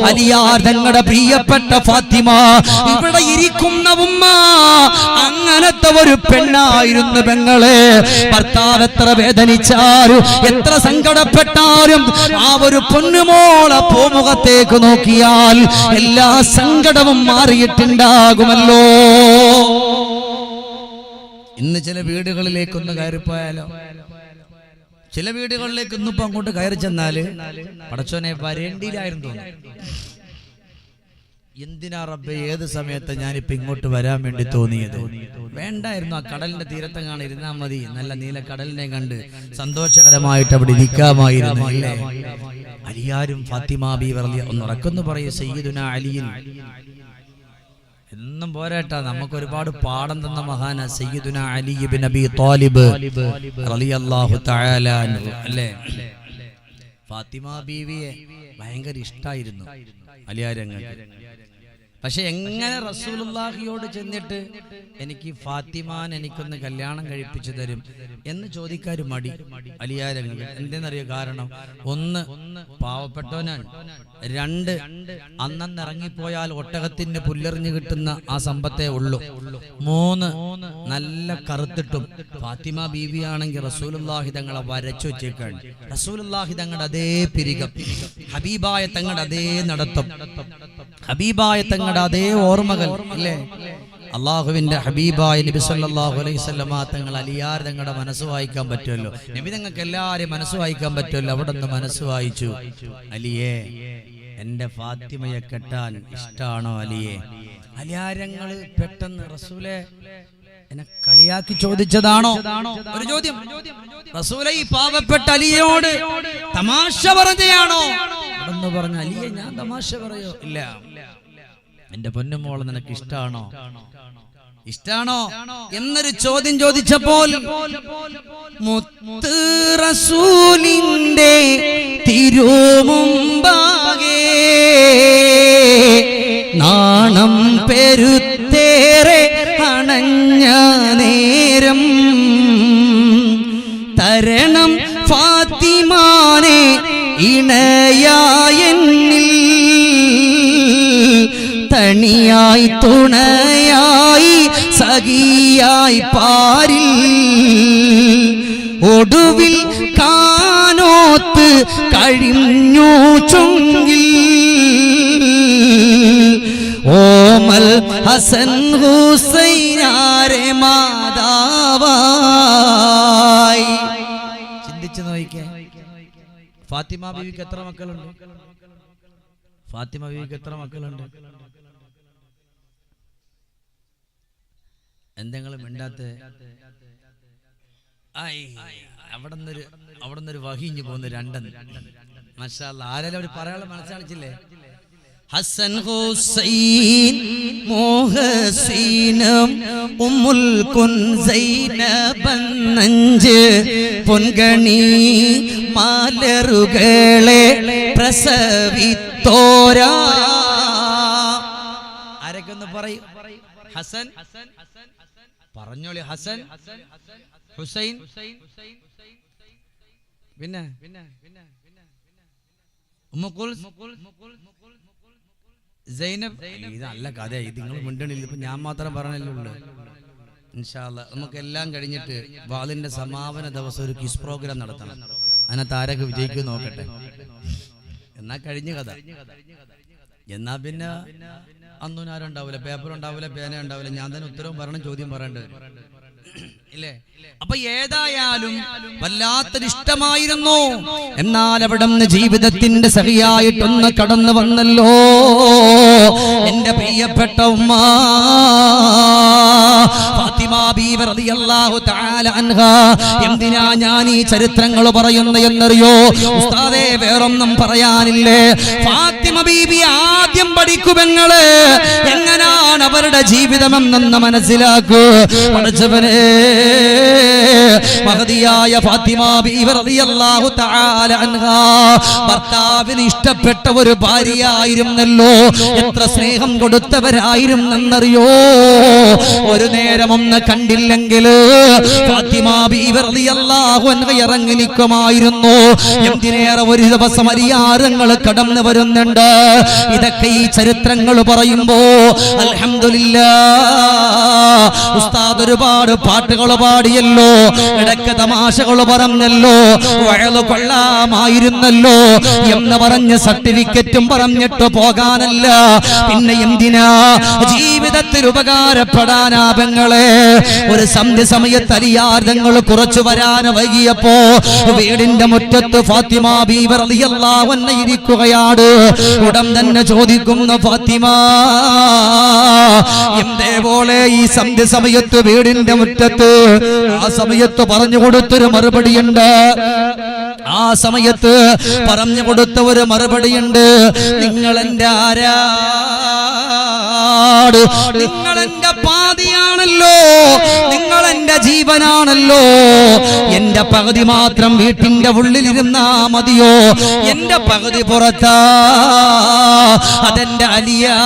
അലിയാർ തങ്ങളുടെ പ്രിയപ്പെട്ട ഫാത്തിമ ഇവിടെ ഇരിക്കുന്ന ഉമ്മ അങ്ങനത്തെ ഒരു പെണ്ണായിരുന്നു പെങ്ങളെ. ഭർത്താവ് എത്ര വേദനിച്ചാലും എത്ര സങ്കടപ്പെട്ടാലും ആ ഒരു പൊന്നുമോളെ പൂമുഖത്തേക്ക് നോക്കിയാൽ എല്ലാ സങ്കടവും മാറിയിട്ടുണ്ടാകുമല്ലോ. ഇന്ന് ചില വീടുകളിലേക്കൊന്ന് കയറിപ്പോയാലോ, ചില വീടുകളിലേക്ക് ഇന്നിപ്പോ അങ്ങോട്ട് കയറി ചെന്നാല് പടച്ചോനെ വരേണ്ടിയിലായിരുന്നു തോന്നുന്നു. എന്തിനാ റബ്ബേ ഏത് സമയത്ത് ഞാനിപ്പോ ഇങ്ങോട്ട് വരാൻ വേണ്ടി തോന്നിയത്? വേണ്ടായിരുന്നു, ആ കടലിന്റെ തീരത്തെങ്ങാണ് ഇരുന്നാ മതി, നല്ല നീല കടലിനെ കണ്ട് സന്തോഷകരമായിട്ട് അവിടെ ഇരിക്കാമായിരുന്നു അല്ലേ? അലിയാരും ഫാത്തിമ ബീവി റളിയല്ലാഹു ഒന്ന് ഉറക്കൊന്ന് പറയൂ സയ്യിദുനാ അലിയിൽ എന്നും പോരാട്ടാ നമുക്ക് ഒരുപാട് പാഠം തന്ന മഹാന സയ്യിദുനാ അലി ഇബ്നു അബീ ത്വാലിബ് റളിയല്ലാഹു തആല അൻഹു അല്ലേ ഫാത്തിമ ബീവിയെ ഭയങ്കര ഇഷ്ടായിരുന്നു അലിയാരങ്ങൾക്ക് പക്ഷെ എങ്ങനെ റസൂലുള്ളാഹിയോട് ചെന്നിട്ട് എനിക്ക് ഫാത്തിമാൻ എനിക്കൊന്ന് കല്യാണം കഴിപ്പിച്ചു തരും എന്ന് ചോദിക്കാരും മടി അലിയാരങ്ങൾ എന്തെന്നറിയോ കാരണം ഒന്ന് പാവപ്പെട്ടവനാണ് രണ്ട് അന്നിറങ്ങിപ്പോയാൽ ഒട്ടകത്തിന് പുല്ലെറിഞ്ഞു കിട്ടുന്ന ആ സമ്പത്തേ ഉള്ളൂ മൂന്ന് നല്ല കറുത്തിട്ടും ഫാത്തിമ ബീവി ആണെങ്കിൽ റസൂലുള്ളാഹി തങ്ങളെ വരച്ചു വെച്ചേക്കാണ് റസൂലുള്ളാഹി തങ്ങളുടെ അതേ പിരികം ഹബീബായ തങ്ങളുടെ അതേ നടത്തം ഹബീബായ തങ്ങളുടെ അതേ ഓർമ്മകൾ അല്ലേ അള്ളാഹുവിന്റെ ഹബീബായ നബി സല്ലല്ലാഹു അലൈഹി വസല്ലമ തങ്ങൾ അലിയാർ തങ്ങളുടെ മനസ്സ് വായിക്കാൻ പറ്റുമല്ലോ നബി തങ്ങൾക്ക് എല്ലാവരെയും മനസ്സ് വായിക്കാൻ പറ്റുമല്ലോ അവിടെ നിന്ന് മനസ്സ് വായിച്ചു അലിയേ എന്റെ ഫാത്തിമയെ കെട്ടാൻ ഇഷ്ടാണോ അലിയേ അലിയാരങ്ങൾ പെട്ടെന്ന് റസൂലെ എന്നെ കളിയാക്കി ചോദിച്ചതാണോ ഒരു ചോദ്യം റസൂലെ ഈ പാവപ്പെട്ട അലിയോട് തമാശ പറഞ്ഞയാണോ എന്ന് പറഞ്ഞ അലിയെ ഞാൻ തമാശ പറയോ ഇല്ല എന്റെ പൊന്നുമോളെ നിനക്ക് ഇഷ്ടാണോ എന്നൊരു ചോദ്യം ചോദിച്ചപ്പോൾ മുത്ത് റസൂലിന്റെ തിരുമുമ്പാകെ നാണം പെരുത്തേറെ അണഞ്ഞ നേരം തരണം ഫാത്തിമാനെ ഇണയായെന്നിൽ തണിയായി തുണയായി സഖിയായി പാരിൽ ഒടുവിൽ കാനോത്ത് കഴിഞ്ഞു ചുങ്കിൽ ഓമൽ ഹസൻ ഹുസൈനാരെ മാതാവായി ചിന്തിച്ചു നോക്കിക്കേ ഫാത്തിമ ബീവിക്ക് എത്ര മക്കളുണ്ട് ഫാത്തിമ ബീവിക്ക് എത്ര മക്കളുണ്ട് എന്തെങ്കിലും മിണ്ടാത്ത അവിടെ നിന്നൊരു വഹിഞ്ഞു പോകുന്ന രണ്ടെന്ന് മാഷാ അല്ലാഹ് ആരെല്ലാം അവർ പറയാനുള്ള മനസ്സാണിച്ചില്ലേ ഹസൻ ഹുസൈൻ മോഹസീനം ഉമ്മുൽ കുൻ സൈനബൻ നഞ്ച് പൊൻകണി മാലറുകളെ പ്രസവിത്തോരാ ആരൊക്കെ ഒന്ന് പറയൂ ഹസൻ പറഞ്ഞോളി ഹസൻ ഹുസൈൻ പിന്നെ സൈനബ് ഇത് നല്ല കഥ ഇത് നിങ്ങൾ മിണ്ടണില്ല ഇപ്പൊ ഞാൻ മാത്രം പറഞ്ഞല്ലേ ഉള്ളൂ ഇൻഷാ അല്ലാഹ് നമുക്ക് എല്ലാം കഴിഞ്ഞിട്ട് വാളിന്റെ സമാപന ദിവസം ഒരു ക്വിസ് പ്രോഗ്രാം നടത്തണം അതിനകത്ത് ആരൊക്കെ വിജയിക്കും നോക്കട്ടെ എന്നാ കഴിഞ്ഞ കഥ എന്നാ പിന്നെ അന്നും ആരും ഉണ്ടാവില്ല പേപ്പർ ഉണ്ടാവില്ല പേന ഉണ്ടാവില്ല ഞാൻ തന്നെ ഉത്തരവും പറയണം ചോദ്യം പറയേണ്ടത് ഇല്ലേ അപ്പൊ ഏതായാലും വല്ലാത്തൊരു ഇഷ്ടമായിരുന്നു എന്നാൽ അവിടെ നിന്ന് ജീവിതത്തിന്റെ സഹിയായിട്ടൊന്ന് കടന്നു വന്നല്ലോ എന്റെ പ്രിയപ്പെട്ട ഉമ്മ ഫാത്തിമ ബീവി റളിയല്ലാഹു തആല അൻഹാ എന്തിനാ ഞാൻ ഈ ചരിത്രങ്ങൾ പറയുന്നത് എന്നറിയോ ഉസ്താദേ വേറൊന്നും പറയാനില്ലേ ഫാത്തിമ ബീവി ആദ്യം പഠിക്കുമെങ്ങള് എങ്ങനെയാണ് അവരുടെ ജീവിതമെന്ന് മനസ്സിലാക്കൂ പഠിച്ചവനെ മഹദിയായ ഫാത്തിമ ബീവി റളിയല്ലാഹു തആല അൻഹാ ഭർത്താവിന് ഇഷ്ടപ്പെട്ട ഒരു ഭാര്യയായിരുന്നല്ലോ എത്ര സ്നേഹം കൊടുത്തവരായിരുന്നെന്നറിയോ ഒരു നേരം ഒന്ന് കണ്ടില്ലെങ്കിൽ ഫാത്തിമ ബീവി റളിയല്ലാഹു അൻഹ ഇറങ്ങി നിൽക്കുമായിരുന്നു എന്തിനേറെ ഒരു ദിവസം അരിയാരങ്ങൾ കടന്നു വരുന്നുണ്ട് ഇതൊക്കെ ഈ ചരിത്രങ്ങൾ പറയുമ്പോ അൽഹംദുലില്ലാഹ് ഉസ്താദ് ഒരുപാട് പാട്ടുകൾ പാടിയല്ലോ ഇടയ്ക്ക് തമാശകൾ പറഞ്ഞല്ലോ വയല് കൊള്ളാമായിരുന്നല്ലോ എന്ന് പറഞ്ഞ് സർട്ടിഫിക്കറ്റും പറഞ്ഞിട്ട് പോകാനല്ല പിന്നെ എന്തിനാ ജീവിതത്തിൽ ഉപകാരപ്പെടാനാ പെങ്ങളെ ഒരു സന്ധ്യ സമയത്ത് അരിയാർദങ്ങൾ കുറച്ചു വരാൻ വൈകിയപ്പോ വീടിന്റെ മുറ്റത്ത് ഫാത്തിമ ബീവി റളിയല്ലാഹു അൻഹ ഇരിക്കുകയാണ് ഉടൻ തന്നെ ചോദിക്കുന്നു ഫാത്തിമ എന്തേ പോലെ ഈ സന്ധ്യ സമയത്ത് വീടിന്റെ മുറ്റത്ത് ആ സമയത്ത് പറഞ്ഞു കൊടുത്തൊരു മറുപടിയുണ്ട്. ആ സമയത്ത് പറഞ്ഞു കൊടുത്ത ഒരു മറുപടിയുണ്ട്. നിങ്ങൾ എന്റെ ആരാട്, നിങ്ങൾ എന്റെ പാതിയാണല്ലോ, നിങ്ങൾ എന്റെ ജീവനാണല്ലോ. എന്റെ പകുതി മാത്രം വീട്ടിന്റെ ഉള്ളിലിരുന്നാ മതിയോ? എന്റെ പകുതി പുറത്താ, അതെന്റെ അലിയാ.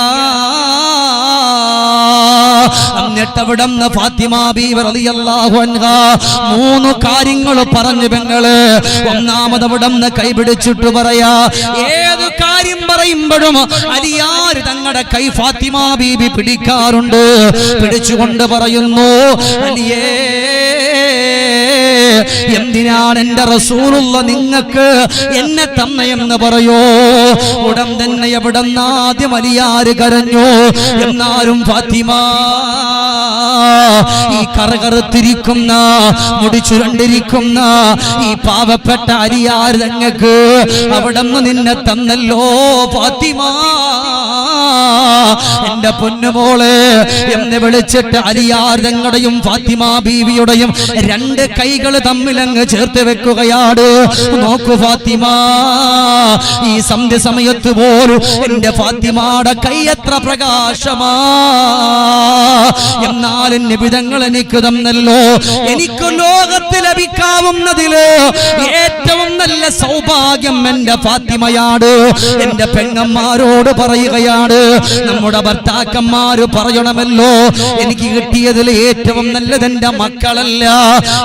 എന്നിട്ട് അവിടുന്ന് ഫാത്തിമ ബീവി റളിയല്ലാഹു അൻഹാ 3 കാര്യങ്ങൾ പറഞ്ഞു പെങ്ങള്. ഒന്നാമത് അവിടുന്ന് കൈപിടിച്ചിട്ട് പറയാ, ഏത് കാര്യം പറയുമ്പോഴും അലിയാർ തങ്ങളുടെ കൈ ഫാത്തിമ ബീബി പിടിക്കാറുണ്ട്. പിടിച്ചുകൊണ്ട് പറയുന്നു, അലിയേ, എന്തിനാണ് എന്റെ റസൂലുള്ള നിങ്ങൾക്ക് എന്നെ തന്നെയെന്ന് പറയോ? ഉടൻ തന്നെ എവിടെന്ന് ആദ്യം അലിയാര് കരഞ്ഞു. എന്നാലും ഫാത്തിമ, ഈ കറുകറുത്തിരിക്കുന്ന മുടി ചുരണ്ടിരിക്കുന്ന ഈ പാവപ്പെട്ട അലിയാർ തങ്ങൾക്ക് അവിടെന്ന് നിന്നെ തന്നല്ലോ ഫാത്തിമ, എന്റെ പൊന്നുമോളെ എന്ന് വിളിച്ചിട്ട് അലിയാർ തങ്ങളുടെയും ഫാത്തിമ ബീവിയുടെയും 2 കൈകൾ തമ്മിലങ്ങ് ചേർത്ത് വെക്കുകയാണ്. നോക്കു ഫാത്തിമ, ഈ സന്ധ്യ സമയത്ത് പോലും എന്റെ ഫാത്തിമയുടെ കൈ എത്ര പ്രകാശമാ. എന്നാൽ നിബിധങ്ങൾ എനിക്ക് തന്നല്ലോ. എനിക്ക് ലോകത്ത് ലഭിക്കാവുന്നതില് ഏറ്റവും നല്ല സൗഭാഗ്യം എന്റെ ഫാത്തിമയാണ്. എന്റെ പെങ്ങന്മാരോട് പറയുകയാണ്, നമ്മുടെ ഭർത്താക്കന്മാര് പറയണമല്ലോ, എനിക്ക് കിട്ടിയതിൽ ഏറ്റവും നല്ലത് എന്റെ മക്കളല്ല,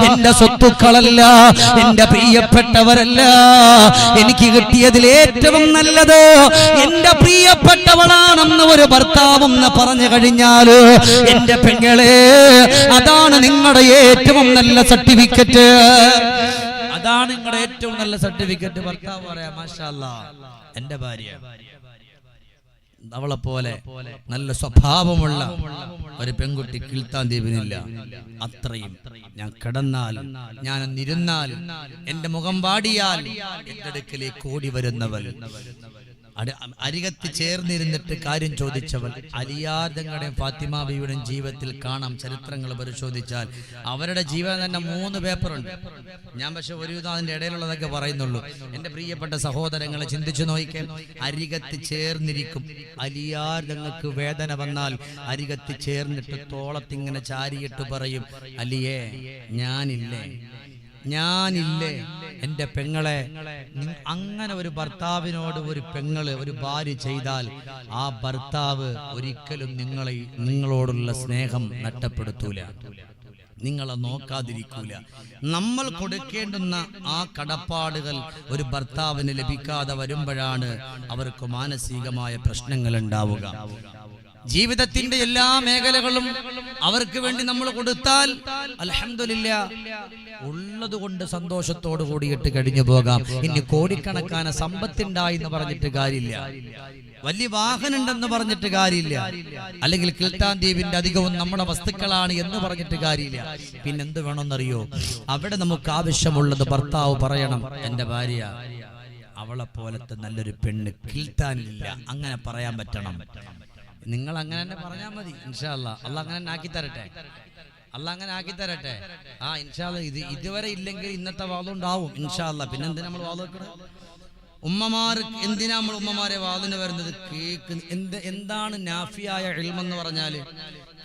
എന്റെ സ്വത്തുക്കളല്ല, എന്റെ പ്രിയപ്പെട്ടവരല്ല. എനിക്ക് കിട്ടിയതിൽ ഏറ്റവും നല്ലത് എന്റെ പ്രിയപ്പെട്ടവളാണെന്ന് ഒരു ഭർത്താവെന്ന് പറഞ്ഞു കഴിഞ്ഞാൽ എന്റെ പെങ്ങളെ, അതാണ് നിങ്ങളുടെ ഏറ്റവും നല്ല സർട്ടിഫിക്കറ്റ്. അതാണ് നിങ്ങളുടെ ഏറ്റവും നല്ല സർട്ടിഫിക്കറ്റ്. ഭർത്താവ് പറയാ, മാഷാ അല്ലാഹ്, എന്റെ ഭാര്യ അവളെ പോലെ നല്ല സ്വഭാവമുള്ള ഒരു പെൺകുട്ടി കിൽത്താൻ ദ്വീപിനില്ല. അത്രയും ഞാൻ കിടന്നാൽ, ഞാൻ ഇരുന്നാൽ, എന്റെ മുഖം വാടിയാൽ എന്റെ അടുക്കലേക്ക് ഓടി വരുന്നവൾ, അരികത്ത് ചേർന്നിരുന്നിട്ട് കാര്യം ചോദിച്ചവൾ. അലിയാർ തങ്ങളുടെയും ഫാത്തിമ ബീവിയുടെയും ജീവിതത്തിൽ കാണാം. ചരിത്രങ്ങൾ പരിശോധിച്ചാൽ അവരുടെ ജീവിതം തന്നെ 3 പേപ്പറുണ്ട്. ഞാൻ പക്ഷെ ഒരു അതിന്റെ ഇടയിലുള്ളതൊക്കെ പറയുന്നുള്ളൂ. എന്റെ പ്രിയപ്പെട്ട സഹോദരങ്ങളെ ചിന്തിച്ചു നോക്കിക്കാൻ, അരികത്ത് ചേർന്നിരിക്കും. അലിയാർ തങ്ങൾക്ക് വേദന വന്നാൽ അരികത്ത് ചേർന്നിട്ട് തോളത്തിങ്ങനെ ചാരിയിട്ട് പറയും, അലിയേ, ഞാനില്ലേ, ഞാനില്ലേ എന്റെ പെങ്ങളെ. അങ്ങനെ ഒരു ഭർത്താവിനോട് ഒരു പെങ്ങള്, ഒരു ഭാര്യ ചെയ്താൽ ആ ഭർത്താവ് ഒരിക്കലും നിങ്ങളോടുള്ള സ്നേഹം നഷ്ടപ്പെടുത്തൂല, നിങ്ങളെ നോക്കാതിരിക്കൂല. നമ്മൾ കൊടുക്കേണ്ടുന്ന ആ കടപ്പാടുകൾ ഒരു ഭർത്താവിന് ലഭിക്കാതെ വരുമ്പോഴാണ് അവർക്ക് മാനസികമായ പ്രശ്നങ്ങൾ ഉണ്ടാവുക. ജീവിതത്തിന്റെ എല്ലാ മേഖലകളും അവർക്ക് വേണ്ടി നമ്മൾ കൊടുത്താൽ അൽഹംദുലില്ലാഹ് ഉള്ളത് കൊണ്ട് സന്തോഷത്തോടു കൂടിയിട്ട് കഴിഞ്ഞു പോകാം. ഇനി കോടിക്കണക്കാന സമ്പത്തുണ്ടായി എന്ന് പറഞ്ഞിട്ട് കാര്യമില്ല, വലിയ വാഹനം ഉണ്ടെന്ന് പറഞ്ഞിട്ട് കാര്യമില്ല, അല്ലെങ്കിൽ കിൽത്താൻ ദ്വീപിന്റെ അധികവും നമ്മുടെ വസ്തുക്കളാണ് എന്ന് പറഞ്ഞിട്ട് കാര്യമില്ല. പിന്നെന്ത് വേണമെന്നറിയോ? അവിടെ നമുക്ക് ആവശ്യമുള്ളത് ഭർത്താവ് പറയണം, എന്റെ ഭാര്യ അവളെ പോലത്തെ നല്ലൊരു പെണ്ണ് കിൽത്താനില്ല, അങ്ങനെ പറയാൻ പറ്റണം. നിങ്ങൾ അങ്ങനെ തന്നെ പറഞ്ഞാൽ മതി. ഇൻഷാ അല്ലാഹ് അല്ലാഹ് അങ്ങനെ ആക്കി തരട്ടെ, അല്ലാഹ് അങ്ങനെ ആക്കി തരട്ടെ. ഇൻഷാ അല്ലാഹ് ഇതുവരെ ഇല്ലെങ്കിൽ ഇന്നത്തെ വാദം ഉണ്ടാവും ഇൻഷാ അല്ലാഹ്. പിന്നെ എന്തിനാ നമ്മൾ വാദം വെക്കണം? ഉമ്മമാർ എന്തിനാ നമ്മൾ ഉമ്മമാരെ വാദിന് വരുന്നത്? കേക്ക് എന്താണ് നാഫിയായ ഇൽമെന്ന് പറഞ്ഞാല്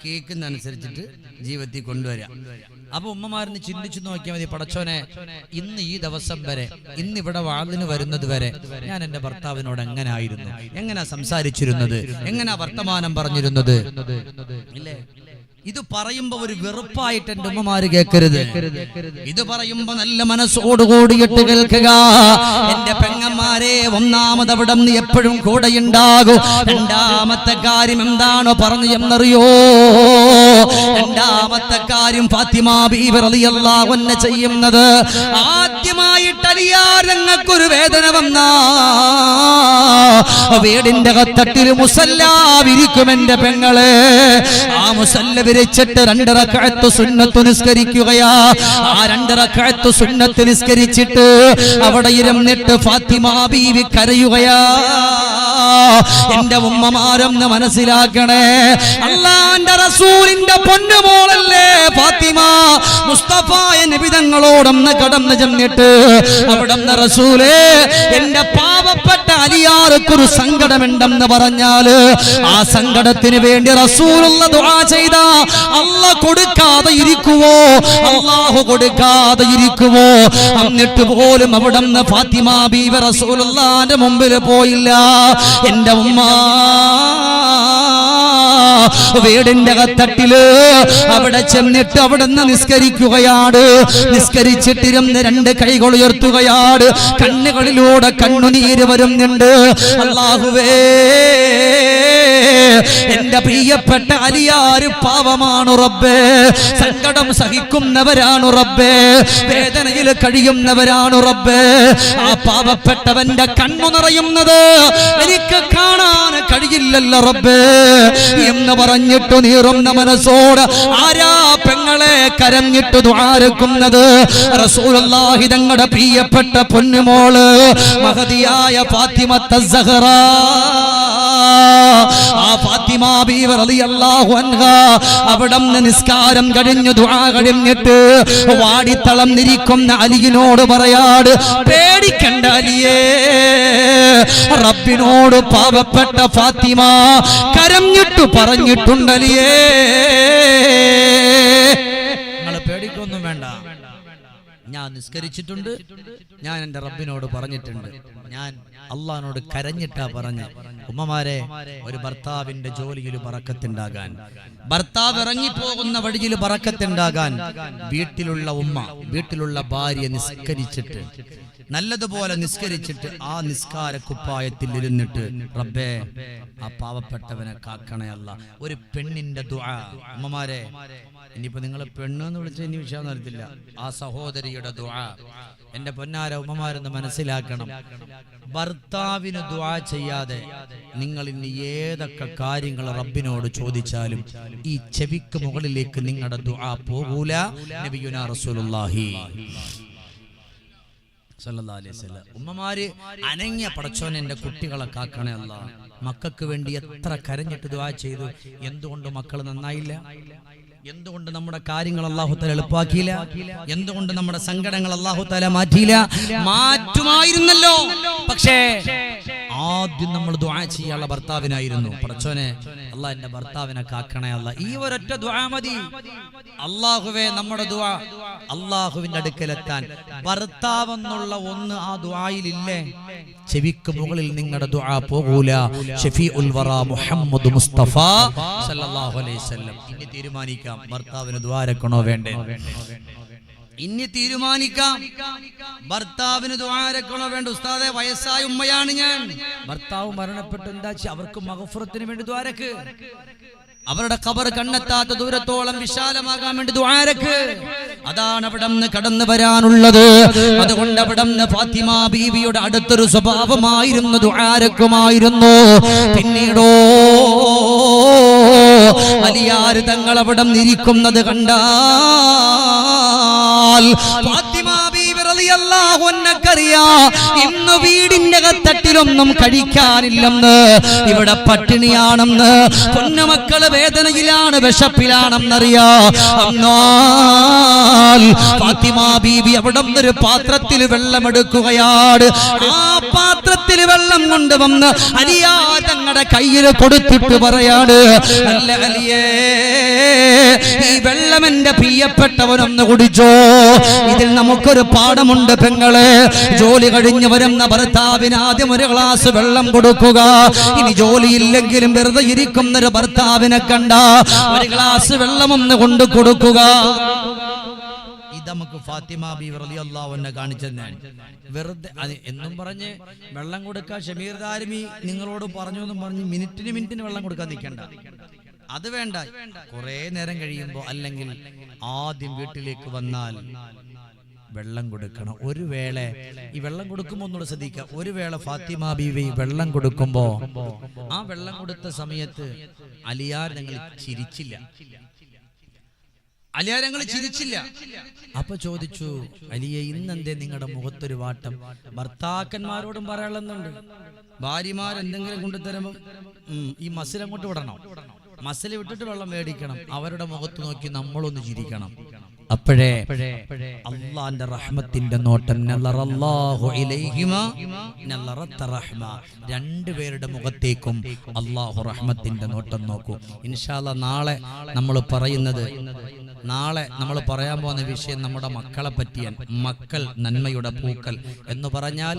കേൾക്കുന്നതനുസരിച്ചിട്ട് ജീവിതത്തിൽ കൊണ്ടുവരിക. അപ്പൊ ഉമ്മമാരിന്ന് ചിന്തിച്ചു നോക്കിയാൽ മതി, പടച്ചോനെ, ഇന്ന് ഈ ദിവസം വരെ, ഇന്ന് ഇവിടെ വാളിന് വരുന്നത് വരെ ഞാൻ എന്റെ ഭർത്താവിനോട് എങ്ങനായിരുന്നു, എങ്ങനാ സംസാരിച്ചിരുന്നത്, എങ്ങനാ വർത്തമാനം പറഞ്ഞിരുന്നത്? ഇല്ലേ? ഇത് പറയുമ്പോ ഒരു വെറുപ്പായിട്ട് എന്റെ ഉമ്മമാര് കേൾക്കരുത്. ഇത് പറയുമ്പോ നല്ല മനസ്സോടുകൂടിയിട്ട് കേൾക്കുക. എന്റെ പെങ്ങന്മാരെ, ഒന്നാമത് അവിടെ നിന്ന് എപ്പോഴും കൂടെയുണ്ടാകും. രണ്ടാമത്തെ കാര്യം എന്താണോ പറഞ്ഞു എന്നറിയോ? രണ്ടാമത്തെ കാര്യം ഫാത്തിമ ബീവി റളിയല്ലാഹു അൻഹ ചെയ്യുന്നത്, ആദ്യമായിട്ട് അലിയാരങ്ങൾക്കൊരു വേദന വന്നാ വീടിന്റെ കത്തട്ടിൽ മുസല്ല വിരിക്കും എന്റെ പെങ്ങളെ. ആ മുസല്ല വിരിച്ചിട്ട് 2 റക്അത്ത് സുന്നത്ത് നിസ്കരിക്കുകയാ. ആ 2 റക്അത്ത് സുന്നത്ത് നിസ്കരിച്ചിട്ട് അവിടെ ഇരുന്നിട്ട് ഫാത്തിമ ബീവി കരയുകയാ. എന്റെ ഉമ്മമാരൊന്ന് മനസ്സിലാക്കണേ, അല്ലാഹുവിന്റെ റസൂലിന്റെ പൊന്നുമോളല്ലേ ഫാത്തിമ. മുസ്തഫായ നബി തങ്ങളോടൊന്ന് കടന്നു ചെന്നിട്ട് അവിടുന്ന് റസൂലേ, എന്റെ പാവപ്പെട്ട അലിയാർക്കൊരു സങ്കടമുണ്ടെന്ന് പറഞ്ഞാല് ആ സങ്കടത്തിന് വേണ്ടി റസൂലുള്ള ദുആ ചെയ്ത അല്ലാഹ് കൊടുക്കാതെ ഇരിക്കുവോ? അല്ലാഹു കൊടുക്കാതെ ഇരിക്കുവോ? എന്നിട്ട് പോലും അവിടുന്ന് ഫാത്തിമ ബീവി റസൂലുള്ളാഹിന്റെ മുമ്പിൽ പോയില്ല. എന്റെ ഉമ്മ വീടിന്റെ അകത്തട്ടില് അവിടെ ചെന്നിട്ട് അവിടുന്ന് നിസ്കരിക്കുകയാണ്. നിസ്കരിച്ചിട്ടിരുന്ന് രണ്ട് കൈകൾ ഉയർത്തുകയാണ്. കണ്ണുകളിലൂടെ കണ്ണുനീര് വരുന്നുണ്ട്. അല്ലാഹുവേ, എന്റെ പ്രിയപ്പെട്ട അലിയാര് പാവമാണ് റബ്ബേ, സങ്കടം സഹിക്കുന്നവരാണ് റബ്ബേ, വേദനയിൽ കഴിയുന്നവരാണ് റബ്ബേ. ആ പാവപ്പെട്ടവന്റെ കണ്ണു നിറയുന്നത് എനിക്ക് കാണാൻ കഴിയില്ലല്ലോ റബ്ബേ എന്ന് പറഞ്ഞിട്ട് നീറുന്ന മനസ്സോട് ആരാ പെങ്ങളെ കരഞ്ഞിട്ട് ദുആരക്കുന്നത്? റസൂലുള്ളാഹി തങ്ങളുടെ പ്രിയപ്പെട്ട പൊന്നുമോള് മഹദിയായ ഫാത്തിമത്ത് സഹറ. ആ ഫാത്തിമ ബീവി റളിയല്ലാഹു അൻഹാ അവിടുന്ന് നിസ്കാരം കഴിഞ്ഞു ദുആ കഴിഞ്ഞിട്ട് വാടിത്തളർന്നിരിക്കുന്ന അലിയിനോട് പറയാട്, പേടിക്കണ്ട അലിയേ, റബ്ബിനോട് പാവപ്പെട്ട ഫാത്തിമ കരഞ്ഞിട്ട് പറഞ്ഞിട്ടുണ്ട് അലിയേ, നിങ്ങൾ പേടിക്കൊന്നും വേണ്ട, ഞാൻ നിസ്കരിച്ചിട്ടുണ്ട്, ഞാൻ എൻ്റെ റബ്ബിനോട് പറഞ്ഞിട്ടുണ്ട്, ഞാൻ അള്ളാഹിനോട് കരഞ്ഞിട്ടാ പറഞ്ഞ. ഉമ്മമാരെ, ഒരു ഭർത്താവിന്റെ ജോലിയിൽ ബറക്കത്തുണ്ടാകാൻ, ഭർത്താവ് ഇറങ്ങിപ്പോകുന്ന വഴിയിൽ ബറക്കത്തുണ്ടാകാൻ വീട്ടിലുള്ള ഉമ്മ, വീട്ടിലുള്ള ഭാര്യ നിസ്കരിച്ചിട്ട് നല്ലതുപോലെ നിസ്കരിച്ചിട്ട് ആ നിസ്കാര കുപ്പായത്തിൽ ഇരുന്നിട്ട് റബ്ബേ ആ പാവപ്പെട്ടവനെ കാക്കണേ അല്ല. ഒരു പെണ്ണിന്റെ ദുആ. ഉമ്മമാരെ, ഇനിയിപ്പോ നിങ്ങളെ പെണ്ണെന്ന് വിളിച്ച ഇനി വിഷയം നടത്തില്ല, ആ സഹോദരിയുടെ ദുആ എന്റെ പൊന്നാര ഉമ്മമാരെന്ന് മനസ്സിലാക്കണം. ഭർത്താവിന് ദുആ ചെയ്യാതെ നിങ്ങൾ ഇനി ഏതൊക്കെ കാര്യങ്ങൾ റബ്ബിനോട് ചോദിച്ചാലും ഈ ചെവിക്ക് മുകളിലേക്ക് നിങ്ങളുടെ ദുആ പോകൂല. നബിയുനാ റസൂലുള്ളാഹി സല്ലല്ലാഹു അലൈഹി വസല്ലം. ഉമ്മമാര് അനങ്ങിയ പടച്ചോനെ എന്റെ കുട്ടികളെ കാക്കണേ അല്ലാ. മക്കൾക്ക് വേണ്ടി എത്ര കരഞ്ഞിട്ട് ദുആ ചെയ്തു, എന്തുകൊണ്ട് മക്കൾ നന്നായില്ല? എന്തുകൊണ്ട് നമ്മുടെ കാര്യങ്ങൾ അല്ലാഹു തആല എളുപ്പാക്കിയില്ല? എന്തുകൊണ്ട് നമ്മുടെ സങ്കടങ്ങൾ അല്ലാഹു തആല മാറ്റിയില്ല? മാറ്റുമായിരുന്നല്ലോ. പക്ഷേ ആദ്യം നമ്മൾ ദുആ ചെയ്യാനുള്ള ഭർത്താവിനായിരുന്നു. പടച്ചോനെ അല്ലാഹ് എന്റെ ഭർത്താവിനെ കാക്കണേ അല്ലാഹ്. ഈ ഒരൊറ്റ ദുആ മതി. അല്ലാഹുവേ, നമ്മുടെ ദുആ അല്ലാഹുവിന്റെ അടുക്കലെത്താൻ ഭർത്താവെന്നുള്ള ഒന്ന് ആ ദുആയിലില്ലേ? ചെവിക്ക് മുകളിൽ നിങ്ങളുടെ ദുആ പോകൂല. ഷഫീഉൽ വറ മുഹമ്മദ് മുസ്തഫ സല്ലല്ലാഹു അലൈഹി വസല്ലം. ഇനി തീരുമാനിക്കാം ഭർത്താവിന് ദുആ രക്കണോ വേണ്ടേ? ഇനി തീരുമാനിക്കാം ഭർത്താവിന് ദുആ രക്കണോ വേണ്ട. ഉസ്താദെ, വയസ്സായ ഉമ്മയാണ് ഞാൻ, ഭർത്താവ് മരണപ്പെട്ടു, എന്താ അവർക്ക് മഗ്ഫിറത്തിന് വേണ്ടി ദുആ രക്ക്. അവരുടെ ഖബർ കണ്ണെത്താത്ത ദൂരത്തോളം വിശാലമാകാൻ വേണ്ടി ദുആ രക്ക്. അതാണ് അവിടുന്ന് കടന്നു വരാനുള്ളത്. അതുകൊണ്ട് അവിടുന്ന് ഫാത്തിമ ബീവിയുടെ അടുത്തൊരു സ്വഭാവമായിരുന്നു, ദുആ രക്കുമായിരുന്നു. പിന്നീടോ അലിയാർ തങ്ങൾ അവിടെ ഇരിക്കുന്നത് കണ്ടാൽ ഫാത്തിമ ബീവി റളിയല്ലാഹു അൻഹക്കറിയാ ഇന്ന് വീടിന്റെ അകത്തട്ടിലൊന്നും കഴിക്കാനില്ലെന്ന്, ഇവിടെ പട്ടിണിയാണെന്ന്, പൊന്നുമക്കള് വേദനയിലാണ്, വിശപ്പിലാണെന്നറിയാ. എന്നാൽ ഫാത്തിമ ബീവി അവിടെ ഒരു പാത്രത്തിൽ വെള്ളമെടുക്കുകയാണ്. ആ പാത്രത്തിൽ വെള്ളം കൊണ്ടുവന്ന് അലിയാ തങ്ങളുടെ കയ്യിൽ കൊടുത്തിട്ട് പറയാണ്, അല്ല അലിയേ, ഈ വെള്ളം എന്റെ പ്രിയപ്പെട്ടവനൊന്ന് കുടിച്ചോ. ഇതിൽ നമുക്കൊരു പാഠമുണ്ട് പെങ്ങളെ. ജോലി കഴിഞ്ഞ് വരുന്ന ഭർത്താവിന് ആദ്യം ഒരു ഗ്ലാസ് വെള്ളം കൊടുക്കുക. ഇനി ജോലിയില്ലെങ്കിലും വെറുതെ ഇരിക്കുന്ന ഒരു ഭർത്താവിനെ കണ്ട ഒരു ഗ്ലാസ് വെള്ളം ഒന്ന് കൊണ്ടു കൊടുക്കുക. നമുക്ക് ഫാത്തിമ ബീവി റളിയല്ലാഹു അൻഹ കാണിച്ചതാണ്. വെറുതെ എന്നും പറഞ്ഞ് വെള്ളം കൊടുക്കാൻ ഷമീർ ദാരിമി നിങ്ങളോട് പറഞ്ഞു എന്നും പറഞ്ഞ് മിനിറ്റിന് വെള്ളം കൊടുക്കാൻ നിൽക്കണ്ട, അത് വേണ്ട. കുറെ നേരം കഴിയുമ്പോൾ അല്ലെങ്കിൽ ആദ്യം വീട്ടിലേക്ക് വന്നാൽ വെള്ളം കൊടുക്കണം. ഒരു വേള ഈ വെള്ളം കൊടുക്കുമ്പോൾ ഒന്നുകൂടെ ശ്രദ്ധിക്കുക. ഒരു വേള ഫാത്തിമ ബീവി വെള്ളം കൊടുക്കുമ്പോ ആ വെള്ളം കൊടുത്ത സമയത്ത് അലിയാർ ഞങ്ങൾ ചിരിച്ചില്ല. അലിയാരങ്ങൾ ചിരിച്ചില്ല. അപ്പൊ ചോദിച്ചു, അലിയെ ഇന്നെന്തേ നിങ്ങളുടെ മുഖത്തൊരു വാട്ടം? ഭർത്താക്കന്മാരോടും പറയാനുണ്ട്, ഭാര്യമാരെന്തെങ്കിലും കൊണ്ടുതരുമ്പോൾ ഈ മസിൽ അങ്ങോട്ട് വിടണം, മസിൽ വിട്ടിട്ട് വെള്ളം മേടിക്കണം. അവരുടെ മുഖത്ത് നോക്കി നമ്മളൊന്ന് ചിരിക്കണം. അപ്പോഴേ അള്ളാന്റെ റഹ്മത്തിന്റെ നോട്ടം, രണ്ടുപേരുടെ മുഖത്തേക്കും അള്ളാഹു റഹ്മത്തിന്റെ നോട്ടം നോക്കൂ. ഇൻഷാ അല്ലാഹ് നാളെ നമ്മൾ പറയാൻ പോകുന്ന വിഷയം നമ്മുടെ മക്കളെ പറ്റിയാണ്. മക്കൾ നന്മയുടെ പൂക്കൾ എന്ന് പറഞ്ഞാൽ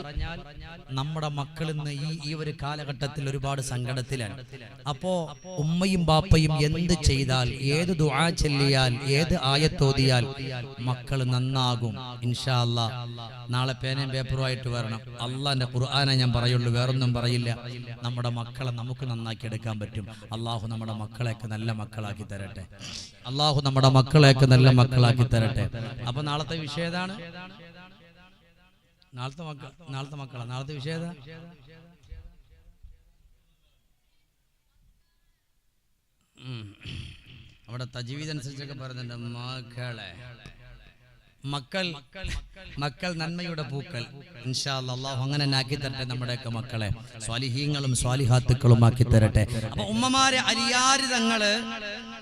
നമ്മുടെ മക്കൾ ഇന്ന് ഈ ഒരു കാലഘട്ടത്തിൽ ഒരുപാട് സങ്കടത്തിലാണ്. അപ്പോ ഉമ്മയും ബാപ്പയും എന്ത് ചെയ്താൽ, ഏത് ദുആ ചൊല്ലിയാൽ, ഏത് ആയത്തോതിയാൽ മക്കൾ നന്നാകും. ഇൻഷാ അല്ലാഹ് നാളെ പേനയും പേപ്പറുമായിട്ട് വരണം. അള്ളാന്റെ ഖുർആനെ ഞാൻ പറയുള്ളൂ, വേറൊന്നും പറയില്ല. നമ്മുടെ മക്കളെ നമുക്ക് നന്നാക്കി എടുക്കാൻ പറ്റും. അള്ളാഹു നമ്മുടെ മക്കളെയൊക്കെ നല്ല മക്കളാക്കി തരട്ടെ. അള്ളാഹു നമ്മുടെ മക്കളെയൊക്കെ നല്ല മക്കളാക്കി തരട്ടെ. അപ്പൊ നാളത്തെ വിഷയം ഏതാണ്? നാളത്തെ വിഷയം ഏതാ? അവിടെ തജ്വീദ് അനുസരിച്ചൊക്കെ പറയുന്നുണ്ട്, മക്കൾ നന്മയുടെ പൂക്കൾ. ഇൻഷാ അല്ലാഹ് അല്ലാഹു അങ്ങനെ ആക്കി തരട്ടെ. നമ്മുടെയൊക്കെ മക്കളെ സ്വാലിഹീങ്ങളും സ്വാലിഹാത്തുക്കളും ആക്കി തരട്ടെ. അപ്പൊ ഉമ്മമാരെ അരിയാരിതങ്ങള്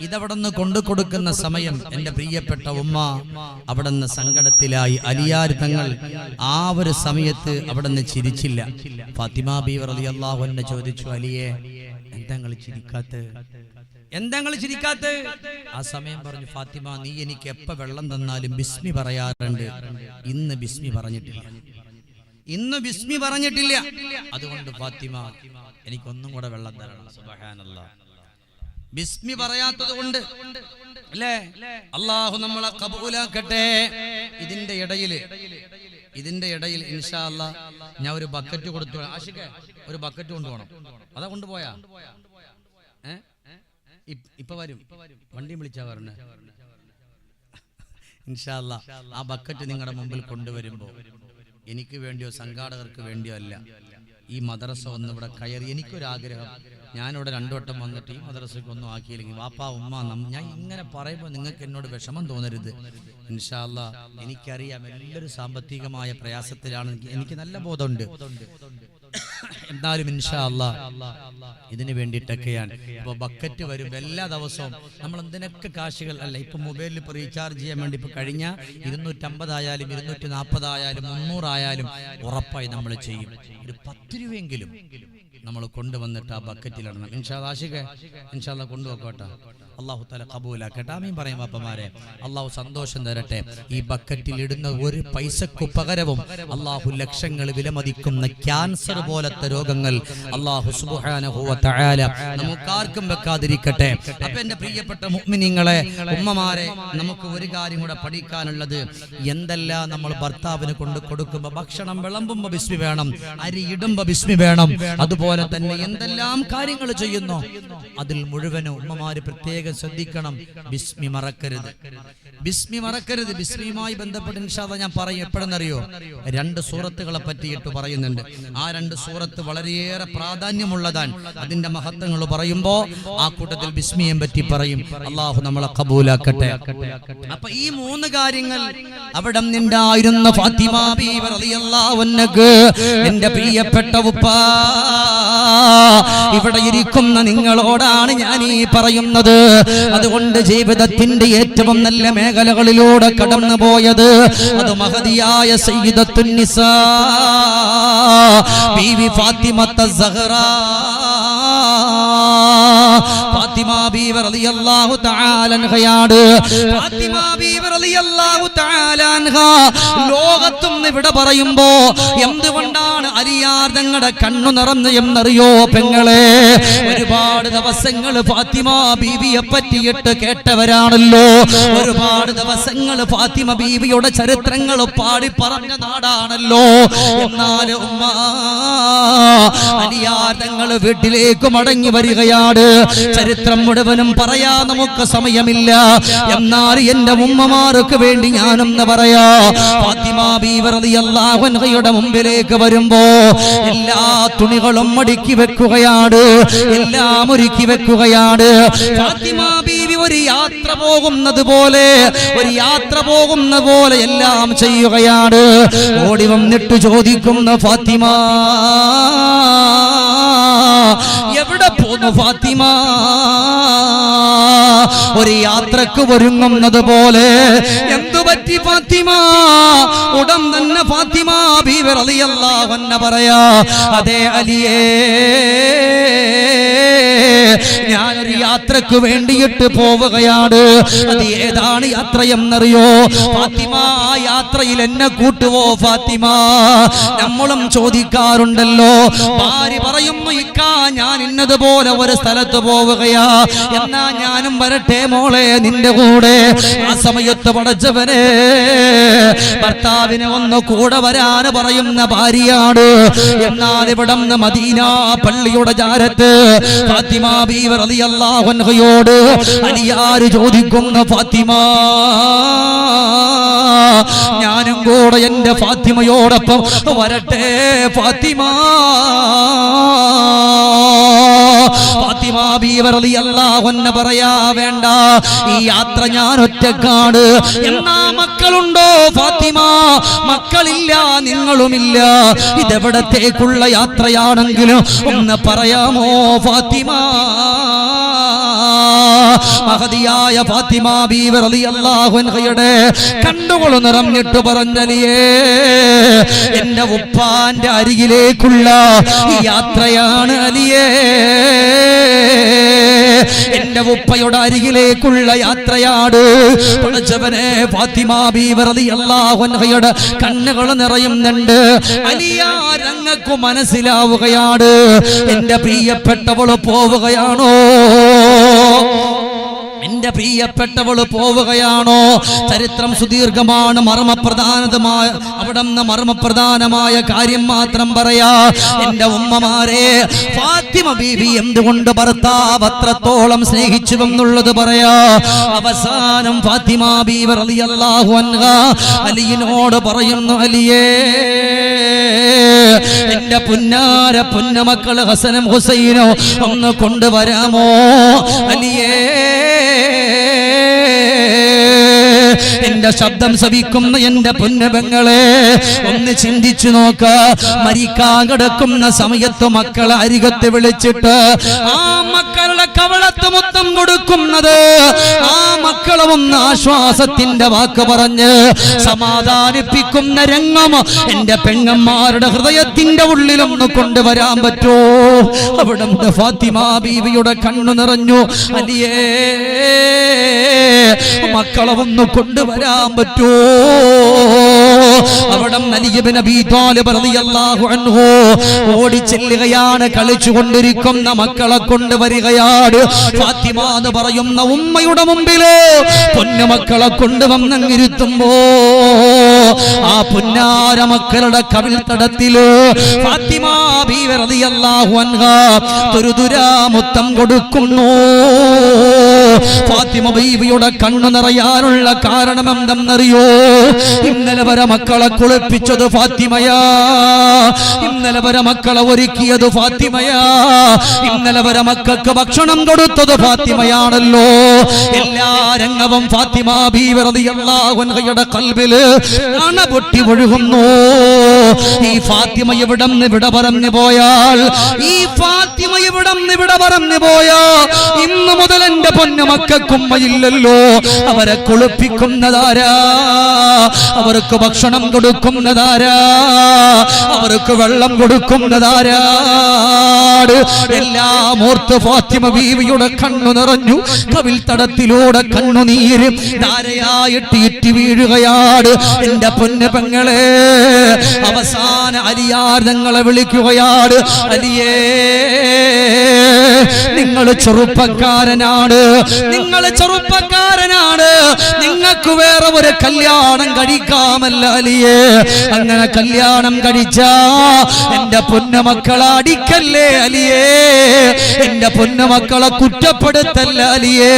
ഇതവിടെ നിന്ന് കൊണ്ടു കൊടുക്കുന്ന സമയം എന്റെ പ്രിയപ്പെട്ട ഉമ്മ അവിടെ നിന്ന് സങ്കടത്തിലായി. അലിയാര് തങ്ങൾ ആ ഒരു സമയത്ത് അവിടെ നിന്ന് ചിരിച്ചില്ല. ഫാത്തിമ ബീവി റളിയല്ലാഹു അൻഹ ചോദിച്ചു, അലിയെ എന്താ നിങ്ങൾ ചിരിക്കാത്ത? ആ സമയം പറഞ്ഞു, ഫാത്തിമ നീ എനിക്ക് എപ്പ വെള്ളം തന്നാലും ബിസ്മി പറയാറുണ്ട്, ഇന്ന് ബിസ്മി പറഞ്ഞിട്ടില്ല. അതുകൊണ്ട് ഫാത്തിമ എനിക്കൊന്നും കൂടെ വെള്ളം തരണം. സുബ്ഹാനല്ലാഹ്, ബിസ്മി പറയാത്തത് കൊണ്ട് അല്ലേ? അല്ലാഹു നമ്മളെ ഖബൂലാക്കട്ടെ. ഇതിന്റെ ഇടയിൽ ഇൻഷാ അല്ലാഹ് ഞാൻ ഒരു ബക്കറ്റ് കൊടുത്തു. ആഷിഖേ, ഒരു ബക്കറ്റ് കൊണ്ടുപോകണം. അതാ കൊണ്ടുപോയാ? ഇപ്പൊ വരും, വണ്ടി വിളിച്ചാ പറഞ്ഞ. ഇൻഷാ അല്ലാഹ് ആ ബക്കറ്റ് നിങ്ങളുടെ മുമ്പിൽ കൊണ്ടുവരുമ്പോ എനിക്ക് വേണ്ടിയോ സംഘാടകർക്ക് വേണ്ടിയോ അല്ല, ഈ മദ്രസ ഒന്ന് ഇവിടെ കയറി. എനിക്കൊരാഗ്രഹം, ഞാനിവിടെ 2 വട്ടം വന്നിട്ട് ഈ മദ്രസയ്ക്ക് ഒന്നും ആക്കിയില്ലെങ്കിൽ വാപ്പാ ഉമ്മ ഞാൻ ഇങ്ങനെ പറയുമ്പോൾ നിങ്ങൾക്ക് എന്നോട് വിഷമം തോന്നരുത്. ഇൻഷാ അല്ലാഹ് എനിക്കറിയാം എല്ലാവരും സാമ്പത്തികമായ പ്രയാസത്തിലാണ്, എനിക്ക് നല്ല ബോധമുണ്ട്. എന്നാലും ഇൻഷാ അല്ലാഹ് ഇതിന് വേണ്ടിയിട്ടൊക്കെയാണ്. ഇപ്പൊ ബക്കറ്റ് വരും എല്ലാ ദിവസവും. നമ്മൾ എന്തിനൊക്കെ കാശുകൾ അല്ല, ഇപ്പൊ മൊബൈലിൽ ഇപ്പൊ റീചാർജ് ചെയ്യാൻ വേണ്ടി ഇപ്പൊ കഴിഞ്ഞ 250 ആയാലും 240 ആയാലും 300 ആയാലും ഉറപ്പായി നമ്മൾ ചെയ്യും. ഒരു 10 രൂപയെങ്കിലും നമ്മൾ കൊണ്ടുവന്നിട്ട് ആ ബക്കറ്റിലിടണം. ഇൻഷാ അല്ലാഹ് ആഷിഖേ, ഇൻഷാ അല്ലാഹ് കൊണ്ടുപോക്കോട്ടെ. അല്ലാഹു തആല ഖബൂലാക്കട്ടെ. ആമീൻ പറയും വാപ്പമാരെ. അല്ലാഹു സന്തോഷം തരട്ടെ. ഈ ബക്കറ്റിൽ ഇടുന്ന ഒരു പൈസക്ക് പകരവും അല്ലാഹു ലക്ഷങ്ങൾ വിലമതിക്കുന്ന ക്യാൻസർ പോലത്തെ രോഗങ്ങൾ അല്ലാഹു സുബ്ഹാനഹു വ തആല നമുക്കാർക്കും വെക്കാതിരിക്കട്ടെ. അപ്പൊ എന്റെ പ്രിയപ്പെട്ട മുഅ്മിനീങ്ങളെ, ഉമ്മമാരെ, നമുക്ക് ഒരു കാര്യം കൂടെ പഠിക്കാനുള്ളത്, എന്തെല്ലാം നമ്മൾ ഭർത്താവിന് കൊണ്ട് കൊടുക്കുമ്പോൾ ഭക്ഷണം വിളമ്പുമ്പോ ബിസ്മി വേണം, അരി ഇടുമ്പോ ബിസ്മി വേണം. അതുപോലെ തന്നെ എന്തെല്ലാം കാര്യങ്ങൾ ചെയ്യുന്നു അതിൽ മുഴുവനും ഉമ്മമാര് പ്രത്യേകം ശ്രദ്ധിക്കണം. ബിസ്മി മറക്കരുത്. ബിസ്മിയുമായി ബന്ധപ്പെട്ട് ഇൻഷാ അല്ലാഹ് ഞാൻ പറയും. എപ്പോഴെന്നറിയോ? 2 സൂറത്തുകളെ പറ്റിയിട്ട് പറയുന്നുണ്ട്. ആ 2 സൂറത്ത് വളരെയേറെ പ്രാധാന്യമുള്ളതാണ്. അതിന്റെ മഹത്വങ്ങൾ പറയുമ്പോ ആ കൂട്ടത്തിൽ ബിസ്മിയെ പറ്റി പറയും. അല്ലാഹു നമ്മളെ ഖബൂലാക്കട്ടെ. അപ്പൊ ഈ 3 കാര്യങ്ങൾ അവിടെ നിന്നുണ്ടായിരുന്ന ഫാത്തിമ ബീവി റളിയല്ലാഹു അൻഹക്ക്, എന്റെ പ്രിയപ്പെട്ട ഉപ്പാ, ഇവിടെ ഇരിക്കുന്ന നിങ്ങളോടാണ് ഞാൻ ഈ പറയുന്നത്. അതുകൊണ്ട് ജീവിതത്തിന്റെ ഏറ്റവും നല്ല മേഖലകളിലൂടെ കടന്നു പോയത് അത് മഹദിയായ സയ്യിദത്തുൻ നിസാ ബീവി ഫാത്തിമത്ത സഹറ, ഫാത്തിമ ബീവി റളിയല്ലാഹു തആല അൻഹയാണ്. ഫാത്തിമ ബീവി റളിയല്ലാഹു തആല അൻഹ ലോകത്തും ഇവിടെ പറയുമ്പോ എന്തുകൊണ്ടാണ് അലിയാർ തങ്ങളുടെ കണ്ണു നിറഞ്ഞു എന്നറിയോ പെങ്ങളെ? ഒരുപാട് ദിവസങ്ങൾ ഫാത്തിമ ബീവിയെ പറ്റിയിട്ട് കേട്ടവരാണല്ലോ. ഒരുപാട് ദിവസങ്ങൾ ഫാത്തിമ ബീവിയുടെ ചരിത്രങ്ങൾ പാടി പറഞ്ഞ നാടാണല്ലോ. എന്നാൽ ഉമ്മ അലിയാർ തങ്ങൾ വീട്ടിലേക്ക് മടങ്ങി വരികയാണ്. ചരിത്രം മുഴുവനും പറയാൻ നമുക്ക് സമയമില്ല. എന്നാൽ എന്റെ ഉമ്മമാർക്ക് വേണ്ടി ഞാനൊന്ന് പറയാ. ഫാത്തിമ ബീവി റളിയല്ലാഹു അൻഹയുടെ മുമ്പിലേക്ക് വരുമ്പോ എല്ലാ തുണികളും മടക്കി വെക്കുകയാണ്. എല്ലാം ഒരുക്കി വെക്കുകയാണ്. ഫാത്തിമ ബീവി ഒരു യാത്ര പോകുന്നത് പോലെ എല്ലാം ചെയ്യുകയാണ്. ഓടി വന്നിട്ട് ചോദിക്കുന്നു, ഫാത്തിമ എവിടെ പോന്നു ഫാത്തിമ? ഒരു യാത്രക്ക് ഒരുങ്ങുന്നത് പോലെ. എന്തു പറ്റി ഫാത്തിമ? ഉടൻ തന്നെ ഫാത്തിമ ബീവി റളിയല്ലാഹു അൻഹ പറയാ, അതേ അലിയേ, ഞാനൊരു യാത്രക്ക് വേണ്ടിയിട്ട് പോവുകയാണ്. അത് ഏതാണ് യാത്ര എന്നറിയോ ഫാത്തിമ? ആ യാത്രയിൽ എന്നെ കൂട്ടുവോ ഫാത്തിമ? നമ്മളും ചോദിക്കാറുണ്ടല്ലോ, ഭാര്യ പറയുന്നു, ഇക്കാ ഞാൻ ഇന്നതുപോലെ ഒരു സ്ഥലത്ത് പോവുകയാ, എന്നാ ഞാനും വരട്ടെ മോളെ നിന്റെ കൂടെ. ആ സമയത്ത് പടച്ചവനെ, ഭർത്താവിനെ ഒന്ന് കൂടെ വരാന് പറയുന്ന ഭാര്യയാണ്. എന്നാൽ ഇവിടെ മദീന പള്ളിയുടെ ചാരത്ത് ഫാത്തിമ ബീവി റളിയല്ലാഹു അൻഹയോട് അലിയാർ ചോദിക്കുന്നു, ഫാത്തിമ ഞാനും കൂടെ എന്റെ ഫാത്തിമയോടൊപ്പം വരട്ടെ ഫാത്തിമ? ഫാത്തിമ ബീവി റളിയല്ലാഹു അൻഹ പറയാ, വേണ്ട, ഈ യാത്ര ഞാൻ ഒറ്റക്കാണ്. എന്നാ മക്കളുണ്ടോ ഫാത്തിമ? മക്കളില്ല, നിങ്ങളുമില്ല. ഇതെവിടത്തേക്കുള്ള യാത്രയാണെങ്കിലും ഒന്ന് പറയാമോ ഫാത്തിമ? മഹദിയായ ഫാത്തിമ ബീവി റളിയല്ലാഹു അൻഹയുടെ കണ്ണുകൾ നിറഞ്ഞിട്ട് പറഞ്ഞലിയേ, എന്റെ ഉപ്പാന്റെ അരികിലേക്കുള്ള യാത്രയാണ് അലിയേ, എന്റെ ഉപ്പയുടെ അരികിലേക്കുള്ള യാത്രയാണ്. പടച്ചവനെ, ഫാത്തിമ ബീവി റളിയല്ലാഹു അൻഹയുടെ കണ്ണുകൾ നിറയുന്നുണ്ട്. അലിയാർ അങ്ങക്ക് മനസ്സിലാവുകയാണ്, എന്റെ പ്രിയപ്പെട്ടവള് പോവുകയാണോ? എന്റെ പ്രിയപ്പെട്ടവള് പോവുകയാണോ? ചരിത്രം സുദീർഘമാണ്, മർമ്മപ്രധാനമായ കാര്യം മാത്രം പറയാ. എന്റെ ഉമ്മമാരെ, ഫാത്തിമ ബീവി എന്തുകൊണ്ട് ഭർത്താവ് അത്രത്തോളം സ്നേഹിച്ചു എന്നുള്ളത് പറയാ. അവസാനം ഫാത്തിമ ബീവി റളിയല്ലാഹു അൻഹ അലിയിനോട് പറയുന്നു, അലിയേ, എന്റെ പൊന്നമക്കള് ഹസനും ഹുസൈനോ ഒന്ന് കൊണ്ടുവരാമോ അലിയേ? എന്റെ ശബ്ദം ശ്രവിക്കുന്ന എന്റെ പൊന്നുപെങ്ങളെ, ഒന്ന് ചിന്തിച്ചു നോക്ക. മരിക്കാൻ കിടക്കുന്ന സമയത്ത് മക്കളെ അരികത്ത് വിളിച്ചിട്ട് ആ മക്കളുടെ കവളത്ത് മുത്തം കൊടുക്കുന്നത്, ആ മക്കളെ ഒന്ന് ആശ്വാസത്തിന്റെ വാക്ക് പറഞ്ഞ് സമാധാനിപ്പിക്കുന്ന രംഗം എന്റെ പെങ്ങന്മാരുടെ ഹൃദയത്തിന്റെ ഉള്ളിലൊന്ന് കൊണ്ടുവരാൻ പറ്റോ? അവിടെ ഫാത്തിമ ബീവിയുടെ കണ്ണു നിറഞ്ഞു, അലിയേ, മക്കളെ ഒന്ന് കൊണ്ടുവരാൻ പറ്റോ? അവിടെ അലി ഇബ്നു അബീ ത്വാലിബ് റളിയല്ലാഹു അൻഹു ഓടിച്ചെല്ലുകയാണ്. കളിച്ചുകൊണ്ടിരിക്കുന്ന മക്കളെ കൊണ്ടുവരികയാണ്. ഫാത്തിമ എന്ന് പറയുന്ന ഉമ്മയുടെ മുമ്പില് പൊന്നുമക്കളെ കൊണ്ടുവന്നിരുത്തുമ്പോ ആ പുന്നാര മക്കളുടെ കവിൾത്തടത്തില് ഫാത്തിമ ബീവി റളിയല്ലാഹു അൻഹ തുരുതുരാ മുത്തം കൊടുക്കുന്നു. ഫാത്തിമ ബീവിയുടെ കണ്ണു നിറയാനുള്ള കാരണം എന്തെന്നറിയോ? ഇന്നലെ വരെ മക്കളെ കുളിപ്പിച്ചത് ഫാത്തിമയാ, ഇന്നലെ വരെ മക്കളെ ഒരുക്കിയത് ഫാത്തിമയാ, ഇന്നലെ വരെ മക്കൾക്ക് ഭക്ഷണം കൊടുത്തത് ഫാത്തിമയാണല്ലോ. എല്ലാ രംഗവും ഫാത്തിമ ബീവി റളിയല്ലാഹു അൻഹയുടെ ഖൽബില് അണപൊട്ടി ഒഴുകുന്നു. ഈ ഫാത്തിമ ഇവിടം ഇവിടെ പറഞ്ഞു പോയാൽ, ഈ ഫാത്തിമ ഇവിടം ഇവിടെ പറഞ്ഞു പോയാ, ഇന്നു മുതൽ എന്റെ പൊന്നുമക്കുമ്മയില്ലല്ലോ. അവരെ കുളിപ്പിക്കുന്നതാരാ? അവർക്ക് ഭക്ഷണം കൊടുക്കുന്നതാരാ? അവർക്ക് വെള്ളം കൊടുക്കുന്നതാരാ? എല്ലാം ഓർത്ത് ഫാത്തിമ ബീവിയുടെ കണ്ണു നിറഞ്ഞു. കവിൽ തടത്തിലൂടെ കണ്ണുനീര് ധാരയായിട്ട് ഇറ്റി വീഴുകയാണ്. എന്റെ പൊന്നു പെങ്ങളെ, അവസാന അലിയാർ ഞങ്ങളെ വിളിക്കുകയാണ്, അലിയേ, നിങ്ങൾ ചെറുപ്പക്കാരനാണ്, നിങ്ങൾ ചെറുപ്പക്കാരനാണ്, നിങ്ങൾക്ക് വേറെ ഒരു കല്യാണം കഴിക്കാമല്ല അലിയേ. അങ്ങനെ കല്യാണം കഴിച്ചാ എന്റെ പൊന്നുമക്കളെ അടിക്കല്ലേ അലിയേ, എന്റെ പൊന്നുമക്കളെ കുറ്റപ്പെടുത്തല്ല അലിയേ,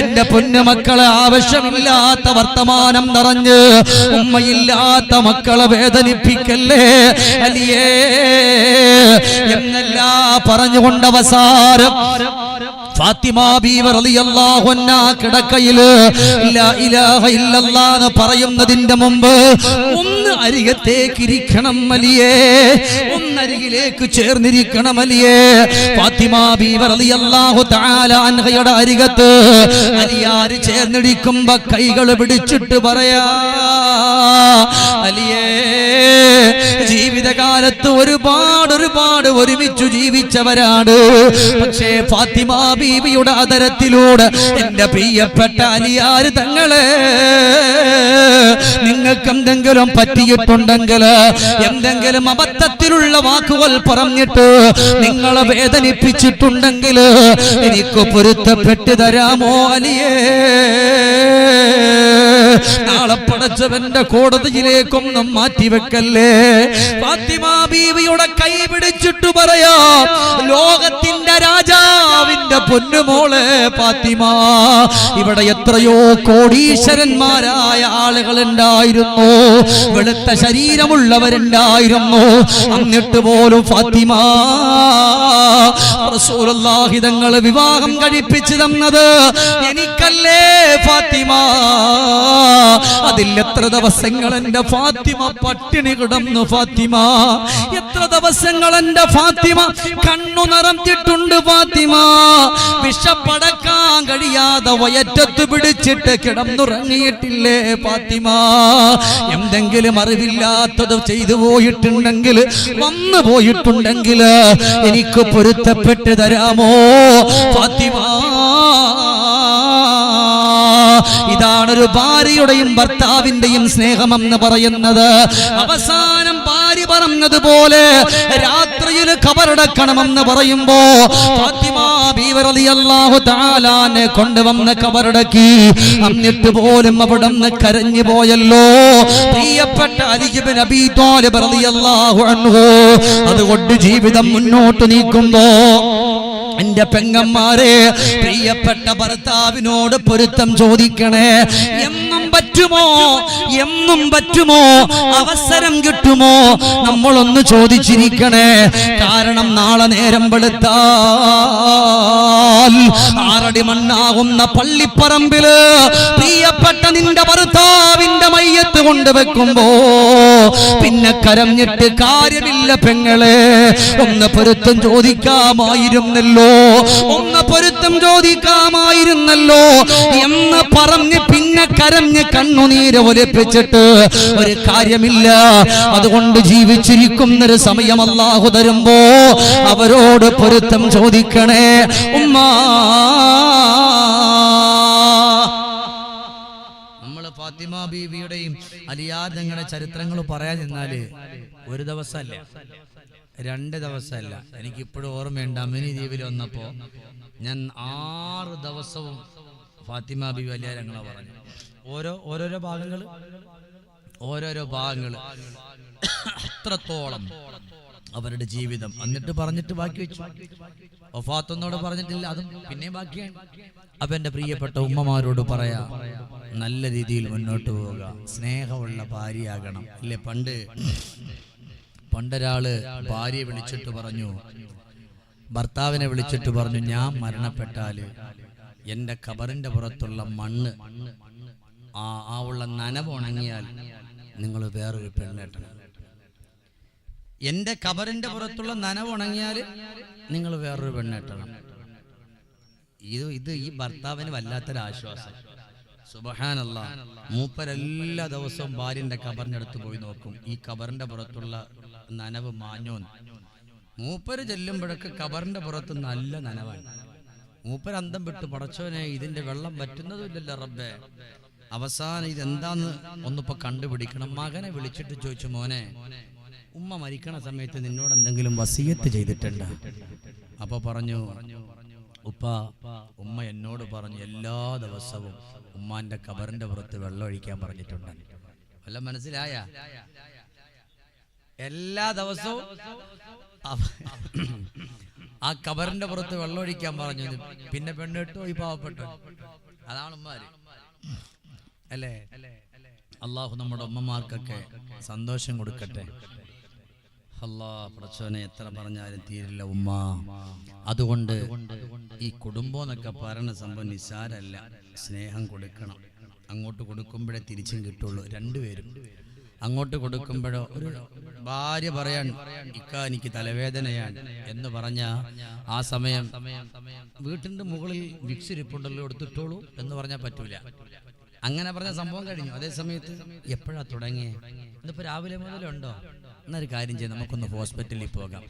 എന്റെ പൊന്നുമക്കളെ ആവശ്യമില്ലാത്ത വർത്തമാനം നിറഞ്ഞ് ഉമ്മയില്ലാത്ത മക്കളെ വേദനിപ്പിക്കല്ലേ അലിയേ എന്നെല്ലാം പറഞ്ഞുകൊണ്ട് അവസാനം നിസ്കാരം. ഫാത്തിമ ബീവി റളിയല്ലാഹു അൻഹാ കിടക്കയില് ലാ ഇലാഹ ഇല്ലല്ലാഹ് എന്ന് പറയുന്നതിന്റെ മുമ്പ് ഒന്ന് അരികത്തേക്ക് ഇരിക്കണം അലിയേ, ഒന്നരികിലേക്ക് ചേർന്നിരിക്കണം അലിയേ. ഫാത്തിമ ബീവി റളിയല്ലാഹു തആല അൻഹയുടെ അരികത്ത് അലിയാര് ചേർന്നിരിക്കുമ്പോ കൈകൾ പിടിച്ചിട്ട് പറയാ, അലിയേ ജീവിതകാലത്ത് ഒരുപാട് ഒരുമിച്ചു ജീവിച്ചവരാണ്. പക്ഷേ ഫാത്തിമ ബീവിയുടെ ആദരത്തിലൂടെ എന്റെ പ്രിയപ്പെട്ട അലിയാര് തങ്ങളെ, നിങ്ങൾക്ക് എന്തെങ്കിലും പറ്റിയിട്ടുണ്ടെങ്കിൽ, എന്തെങ്കിലും അബദ്ധത്തിലുള്ള വാക്കുകൾ പറഞ്ഞിട്ട് നിങ്ങളെ വേദനിപ്പിച്ചിട്ടുണ്ടെങ്കിൽ എനിക്ക് പൊരുത്തപ്പെട്ടു തരാമോ അലിയേ? നാളെ പടച്ചവന്റെ കോടതിയിലേക്കൊന്നും മാറ്റിവെക്കല്ലേ. ഫാത്തിമ ബീവിയുടെ കൈ പിടിച്ചിട്ട് പറയാ, ലോകത്തിന്റെ രാജാവിന്റെ പൊന്നുമോളെ ഫാത്തിമ, ഇവിടെ എത്രയോ കോടീശ്വരന്മാരായ ആളുകൾ ഉണ്ടായിരുന്നു, വെളുത്ത ശരീരമുള്ളവരുണ്ടായിരുന്നു. എന്നിട്ട് പോലും ഫാത്തിമ റസൂലുള്ളാഹി തങ്ങളെ വിവാഹം കഴിപ്പിച്ചു തന്നത് എനിക്കല്ലേ ഫാത്തിമ? അതിൽ എത്ര ദിവസങ്ങൾ എന്റെ ഫാത്തിമ പട്ടിണി കിടന്നു ഫാത്തിമ, എത്ര ദിവസങ്ങൾ എന്റെ ഫാത്തിമ കണ്ണു നിറഞ്ഞിട്ടുണ്ട് ഫാത്തിമ, വിഷപ്പടക്കാൻ കഴിയാതെ വയറ്റത്ത് പിടിച്ചിട്ട് കിടന്നുറങ്ങിയിട്ടില്ലേ ഫാത്തിമ? എന്തെങ്കിലും അറിവില്ലാത്തത് ചെയ്തു പോയിട്ടുണ്ടെങ്കിൽ, വന്നു പോയിട്ടുണ്ടെങ്കിൽ എനിക്ക് പൊരുത്തപ്പെട്ട് തരാമോ ഫാത്തിമ? ഇതാണൊരു ഭാര്യയുടെയും ഭർത്താവിന്റെയും സ്നേഹമെന്ന് പറയുന്നത്. അവസാനം ഭാര്യ പറഞ്ഞതുപോലെ രാത്രിയിൽ ഖബറടക്കണമെന്ന് പറയുമ്പോ ഫാത്തിമ ബീവി റളിയല്ലാഹു തആലാനെ കൊണ്ടുവന്ന് ഖബറടക്കി. എന്നിട്ട് പോലും അവിടുന്ന് കരഞ്ഞു പോയല്ലോ പ്രിയപ്പെട്ട അലി ഇബ്നു അബീ ത്വാലിബ് റളിയല്ലാഹു അൻഹു. അതുകൊണ്ട് ജീവിതം മുന്നോട്ട് നീക്കുമ്പോ എന്റെ പെങ്ങന്മാരെ, പ്രിയപ്പെട്ട ഭർത്താവിനോട് പൊരുത്തം ചോദിക്കണേ. എന്നും പറ്റുമോ അവസരം കിട്ടുമോ നമ്മളൊന്ന് ചോദിച്ചിരിക്കണേ. കാരണം നാളെ നേരം വെളുത്താൽ 6 അടി മണ്ണാകുന്ന പള്ളിപ്പറമ്പില് പ്രിയപ്പെട്ട നിന്റെ ഭർത്താവിന്റെ മയ്യത്ത് കൊണ്ടുവെക്കുമ്പോ പിന്നെ കരഞ്ഞിട്ട് കാര്യമില്ല പെങ്ങളെ. ഒന്ന് പൊരുത്തം ചോദിക്കാമായിരുന്നല്ലോ, ഒന്ന് പൊരുത്തം ചോദിക്കാമായിരുന്നല്ലോ എന്ന് പറഞ്ഞ് പിന്നെ കരഞ്ഞ് കണ്ണുനീര് ഒലിപ്പിച്ചിട്ട് ഒരു കാര്യമില്ല. അതുകൊണ്ട് ജീവിച്ചിരിക്കുന്നൊരു സമയം അല്ലാഹു തരുമ്പോ അവരോട് പൊരുത്തം ചോദിക്കണേ ഉമ്മ. നമ്മള് ഫാത്തിമ ബീവിയുടെയും അലിയാർ തങ്ങളുടെ ചരിത്രങ്ങൾ പറയാൻ നിന്നാല് ഒരു ദിവസമല്ല, 2 ദിവസമല്ല. എനിക്കിപ്പോഴും ഓർമ്മയുണ്ട്, അമിനി ദ്വീപിൽ വന്നപ്പോ ഞാൻ 6 ദിവസവും ഫാത്തിമ ബീവി അലിയാർ ഞങ്ങളെ പറഞ്ഞു. ഓരോരോ ഭാഗങ്ങള് അത്രത്തോളം അവരുടെ ജീവിതം. എന്നിട്ട് പറഞ്ഞിട്ട് ബാക്കി വെച്ചു. വഫാത്തൊന്നോട് പറഞ്ഞിട്ടില്ല, അതും പിന്നെ ബാക്കിയാണ്. അപ്പൊ എന്റെ പ്രിയപ്പെട്ട ഉമ്മമാരോട് പറയാ, നല്ല രീതിയിൽ മുന്നോട്ട് പോവുക, സ്നേഹമുള്ള ഭാര്യയാകണം. ഇല്ലേ, പണ്ടൊരാള് ഭാര്യയെ വിളിച്ചിട്ട് പറഞ്ഞു, ഭർത്താവിനെ വിളിച്ചിട്ട് പറഞ്ഞു, ഞാൻ മരണപ്പെട്ടാല് എന്റെ ഖബറിന്റെ പുറത്തുള്ള മണ്ണ് ആ ഉള്ള നനവ് ഉണങ്ങിയാൽ നിങ്ങൾ വേറൊരു പെണ്ണെട്ടണം. എന്റെ ഖബറിന്റെ പുറത്തുള്ള നനവ് ഉണങ്ങിയാൽ നിങ്ങൾ വേറൊരു പെണ്ണെട്ടണം. ഇത് ഈ ഭർത്താവിന് വല്ലാത്തൊരാശ്വാസം. സുബ്ഹാനല്ലാഹ്. മൂപ്പരെല്ലാ ദിവസവും ഭാര്യന്റെ ഖബറിന്റെ അടുത്ത് പോയി നോക്കും, ഈ ഖബറിന്റെ പുറത്തുള്ള നനവ് മാഞ്ഞോന്ന്. മൂപ്പര് ചെല്ലുമ്പോഴൊക്കെ ഖബറിന്റെ പുറത്ത് നല്ല നനവാണ്. മൂപ്പര് അന്തം വിട്ടു, പടച്ചോനെ ഇതിന്റെ വെള്ളം പറ്റുന്നതുമില്ലല്ലോ റബ്ബേ. അവസാനം ഇതെന്താന്ന് ഒന്നിപ്പോ കണ്ടുപിടിക്കണം. മകനെ വിളിച്ചിട്ട് ചോദിച്ചു, മോനെ, ഉമ്മ മരിക്കണ സമയത്ത് നിന്നോട് എന്തെങ്കിലും വസിയത്ത് ചെയ്തിട്ടുണ്ട്? അപ്പൊ പറഞ്ഞു, ഉമ്മ എന്നോട് പറഞ്ഞു എല്ലാ ദിവസവും ഉമ്മാന്റെ ഖബറിന്റെ പുറത്ത് വെള്ളം ഒഴിക്കാൻ പറഞ്ഞിട്ടുണ്ട്. വല്ല മനസ്സിലായ? എല്ലാ ദിവസവും ആ ഖബറിന്റെ പുറത്ത് വെള്ളം ഒഴിക്കാൻ പറഞ്ഞു. പിന്നെ പെണ്ണിട്ടോ ഈ പാവപ്പെട്ടു. അതാണ് ഉമ്മാര് അല്ലേ? അള്ളാഹു നമ്മുടെ ഉമ്മമാർക്കൊക്കെ സന്തോഷം കൊടുക്കട്ടെ. അല്ലാ പടച്ചോനെ എത്ര പറഞ്ഞാലും തീരില്ല ഉമ്മ. അതുകൊണ്ട് ഈ കുടുംബം എന്നൊക്കെ പറയുന്ന സംഭവം നിസ്സാരല്ല. സ്നേഹം കൊടുക്കണം. അങ്ങോട്ട് കൊടുക്കുമ്പോഴേ തിരിച്ചും കിട്ടുള്ളൂ. രണ്ടുപേരും അങ്ങോട്ട് കൊടുക്കുമ്പോഴോ ഒരു ഭാര്യ പറയാൻ ഇക്ക എനിക്ക് തലവേദനയാണ് എന്ന് പറഞ്ഞ ആ സമയം വീട്ടിന്റെ മുകളിൽ വിക്സ് ഇരിപ്പുണ്ടല്ലോ എടുത്തിട്ടോളൂ എന്ന് പറഞ്ഞാൽ പറ്റൂല. അങ്ങനെ പറഞ്ഞ സംഭവം കഴിഞ്ഞു. അതേ സമയത്ത് എപ്പോഴാ തുടങ്ങിയേ? ഇന്നിപ്പോ രാവിലെ മുതലുണ്ടോ? എന്നൊരു കാര്യം ചെയ്യാം, നമുക്കൊന്ന് ഹോസ്പിറ്റലിൽ പോകാം.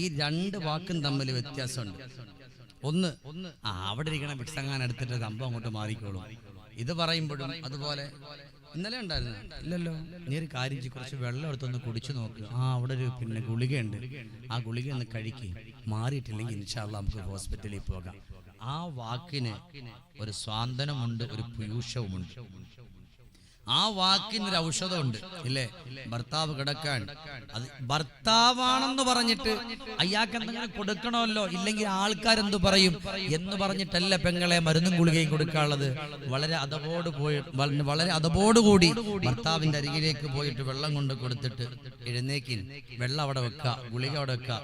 ഈ രണ്ട് വാക്കും തമ്മിൽ വ്യത്യാസമുണ്ട്. ഒന്ന് അവിടെ ഇരിക്കണം വിക്സ് അങ്ങനെ എടുത്തിട്ട് സംഭവം അങ്ങോട്ട് മാറിക്കോളൂ. ഇത് പറയുമ്പോഴും അതുപോലെ ഇന്നലെ ഉണ്ടായിരുന്നു. ഇല്ലല്ലോ, നീ ഒരു കാര്യം ചെയ്യ്, കുറച്ച് വെള്ളം എടുത്തൊന്ന് കുടിച്ചു നോക്കുക. അവിടെ ഒരു പിന്നെ ഗുളികയുണ്ട്, ആ ഗുളിക ഒന്ന് കഴിക്കുക. മാറിയിട്ടില്ലെങ്കിൽ ഇൻഷാ അല്ലാഹ് നമുക്ക് ഹോസ്പിറ്റലിൽ പോകാം. ആ വാക്കിന് ഒരു സ്വാന്തനമുണ്ട്, ഒരു പീയൂഷവുമുണ്ട്. ആ വാക്കിനൊരു ഔഷധമുണ്ട് ഇല്ലേ? ഭർത്താവ് കിടക്കാൻ, അത് ഭർത്താവാണെന്ന് പറഞ്ഞിട്ട് അയാൾക്ക് എന്തെങ്കിലും കൊടുക്കണമല്ലോ, ഇല്ലെങ്കിൽ ആൾക്കാരെന്തു പറയും എന്ന് പറഞ്ഞിട്ടല്ല പെങ്ങളെ മരുന്നും ഗുളികയും കൊടുക്കാനുള്ളത്. വളരെ അതപോടുകൂടി ഭർത്താവിന്റെ അരികിലേക്ക് പോയിട്ട് വെള്ളം കൊണ്ട് കൊടുത്തിട്ട് എഴുന്നേക്കിൻ, വെള്ളം അവിടെ വെക്കുക, ഗുളിക അവിടെ വെക്കുക.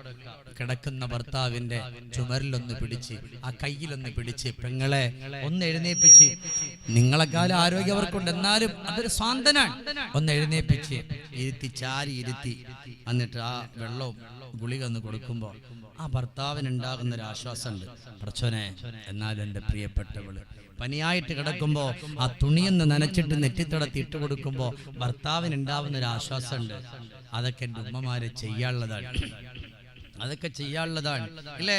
കിടക്കുന്ന ഭർത്താവിന്റെ ചുമരിലൊന്ന് പിടിച്ച്, ആ കയ്യിലൊന്ന് പിടിച്ച്, പെങ്ങളെ ഒന്ന് എഴുന്നേപ്പിച്ച്, നിങ്ങളെക്കാലം ആരോഗ്യവർക്കുണ്ട് എന്നാലും അതൊരു സ്വാന്തനാണ്, ഒന്ന് എഴുന്നേപ്പിച്ച് ഇരുത്തി, ചാരി ഇരുത്തി, എന്നിട്ട് ആ വെള്ളവും ഗുളിക ഒന്ന് കൊടുക്കുമ്പോൾ ആ ഭർത്താവിനുണ്ടാകുന്ന ഒരു ആശ്വാസമുണ്ട്. പടച്ചോനെ, എന്നാലും എൻ്റെ പ്രിയപ്പെട്ടവള് പനിയായിട്ട് കിടക്കുമ്പോൾ ആ തുണിയൊന്ന് നനച്ചിട്ട് നെറ്റിത്തടത്തി ഇട്ട് കൊടുക്കുമ്പോൾ ഭർത്താവിനുണ്ടാവുന്ന ഒരു ആശ്വാസമുണ്ട്. അതൊക്കെ എൻ്റെ ഉമ്മമാരെ ചെയ്യാനുള്ളതാണ്, അതൊക്കെ ചെയ്യാനുള്ളതാണ് ഇല്ലേ?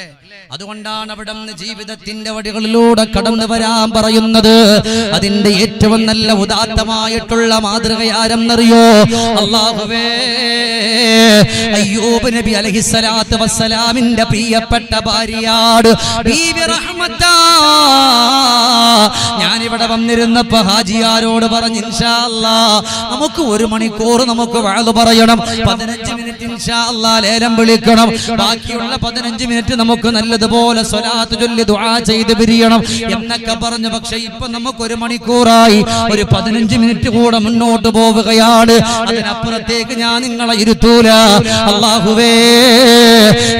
അതുകൊണ്ടാണ് അവിടെ ജീവിതത്തിന്റെ വഴികളിലൂടെ കടന്നു വരാൻ പറയുന്നത്. അതിന്റെ ഏറ്റവും നല്ല ഉദാത്തമായിട്ടുള്ള മാതൃകയാരെന്നറിയോ? അല്ലാഹുവേ, അയ്യൂബ് നബി അലൈഹിസ്സലാത്തു വസ്സലാമിന്റെ പ്രിയപ്പെട്ട ഭാര്യയാണ് ബീവി റഹ്മത്ത. ഞാനിവിടെ വന്നിരുന്നപ്പോ ഹാജിയാരോട് പറഞ്ഞു, ഇൻഷാ അല്ലാഹ് നമുക്ക് 1 മണിക്കൂർ നമുക്ക് വഅദ് പറയണം, 15 മിനിറ്റ് ഇൻഷാ അല്ലാഹ് ലേലം വിളിക്കണം, ബാക്കിയുള്ള 15 മിനിറ്റ് നമുക്ക് നല്ലതുപോലെ സ്വലാത്ത് ചൊല്ലി ദുആ ചെയ്ത് പിരിയണം എന്നൊക്കെ പറഞ്ഞു. പക്ഷെ ഇപ്പൊ നമുക്ക് 1 മണിക്കൂറായി, ഒരു 15 മിനിറ്റ് കൂടെ മുന്നോട്ട് പോവുകയാണ്. അതിനപ്പുറത്തേക്ക് ഞാൻ നിങ്ങളെ ഇരുത്തൂല. അല്ലാഹുവേ,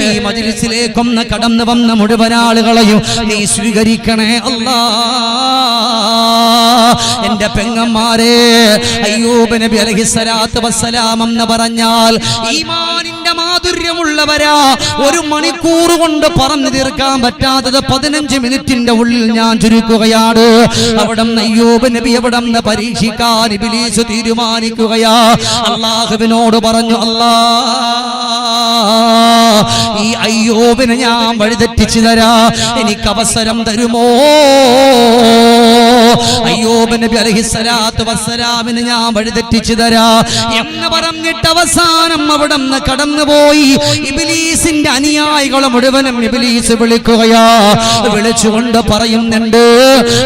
ഈ മജ്ലിസിലേക്കൊന്ന് കടന്നു വന്ന മുഴുവൻ ആളുകളെയും നീ സ്വീകരിക്കണേ അല്ലാ. എന്റെ പെങ്ങന്മാരെ, അയ്യൂബ് നബി അലൈഹിസ്സലാത്തു വസ്സലാം എന്ന് പറഞ്ഞാൽ ഈമാനിന്റെ മാധുര്യമുള്ളവരാ. 1 മണിക്കൂർ കൊണ്ട് പറഞ്ഞു തീർക്കാൻ പറ്റാത്തത് 15 മിനിറ്റിന്റെ ഉള്ളിൽ ഞാൻ ചുരുക്കുകയാണ്. അവിടെ അയ്യൂബ് നബി അവിടെ പരീക്ഷിക്കാൻ ഇബ്ലീസ് തീരുമാനിക്കുകയാ. അല്ലാഹുവിനോട് പറഞ്ഞു, അല്ലാ, ഈ അയ്യൂബിനെ ഞാൻ വഴിതെറ്റിച്ചു തരാ, എനിക്ക് അവസരം തരുമോ? അയ്യൂബ് നബി അലൈഹിസ്സലാത്തു വസ്സലാമിന് ഞാൻ വഴിതെറ്റിച്ചു തരാ എന്ന് പറഞ്ഞിട്ട് അവസാനം അവിടെ നിന്ന് കടന്നുപോയി. ഇബ്ലീസിന്റെ അനുയായികളെ മുഴുവനും ഇബ്ലീസ് വിളിക്കുകയാ. വിളിച്ചുകൊണ്ട് പറയുന്നുണ്ട്,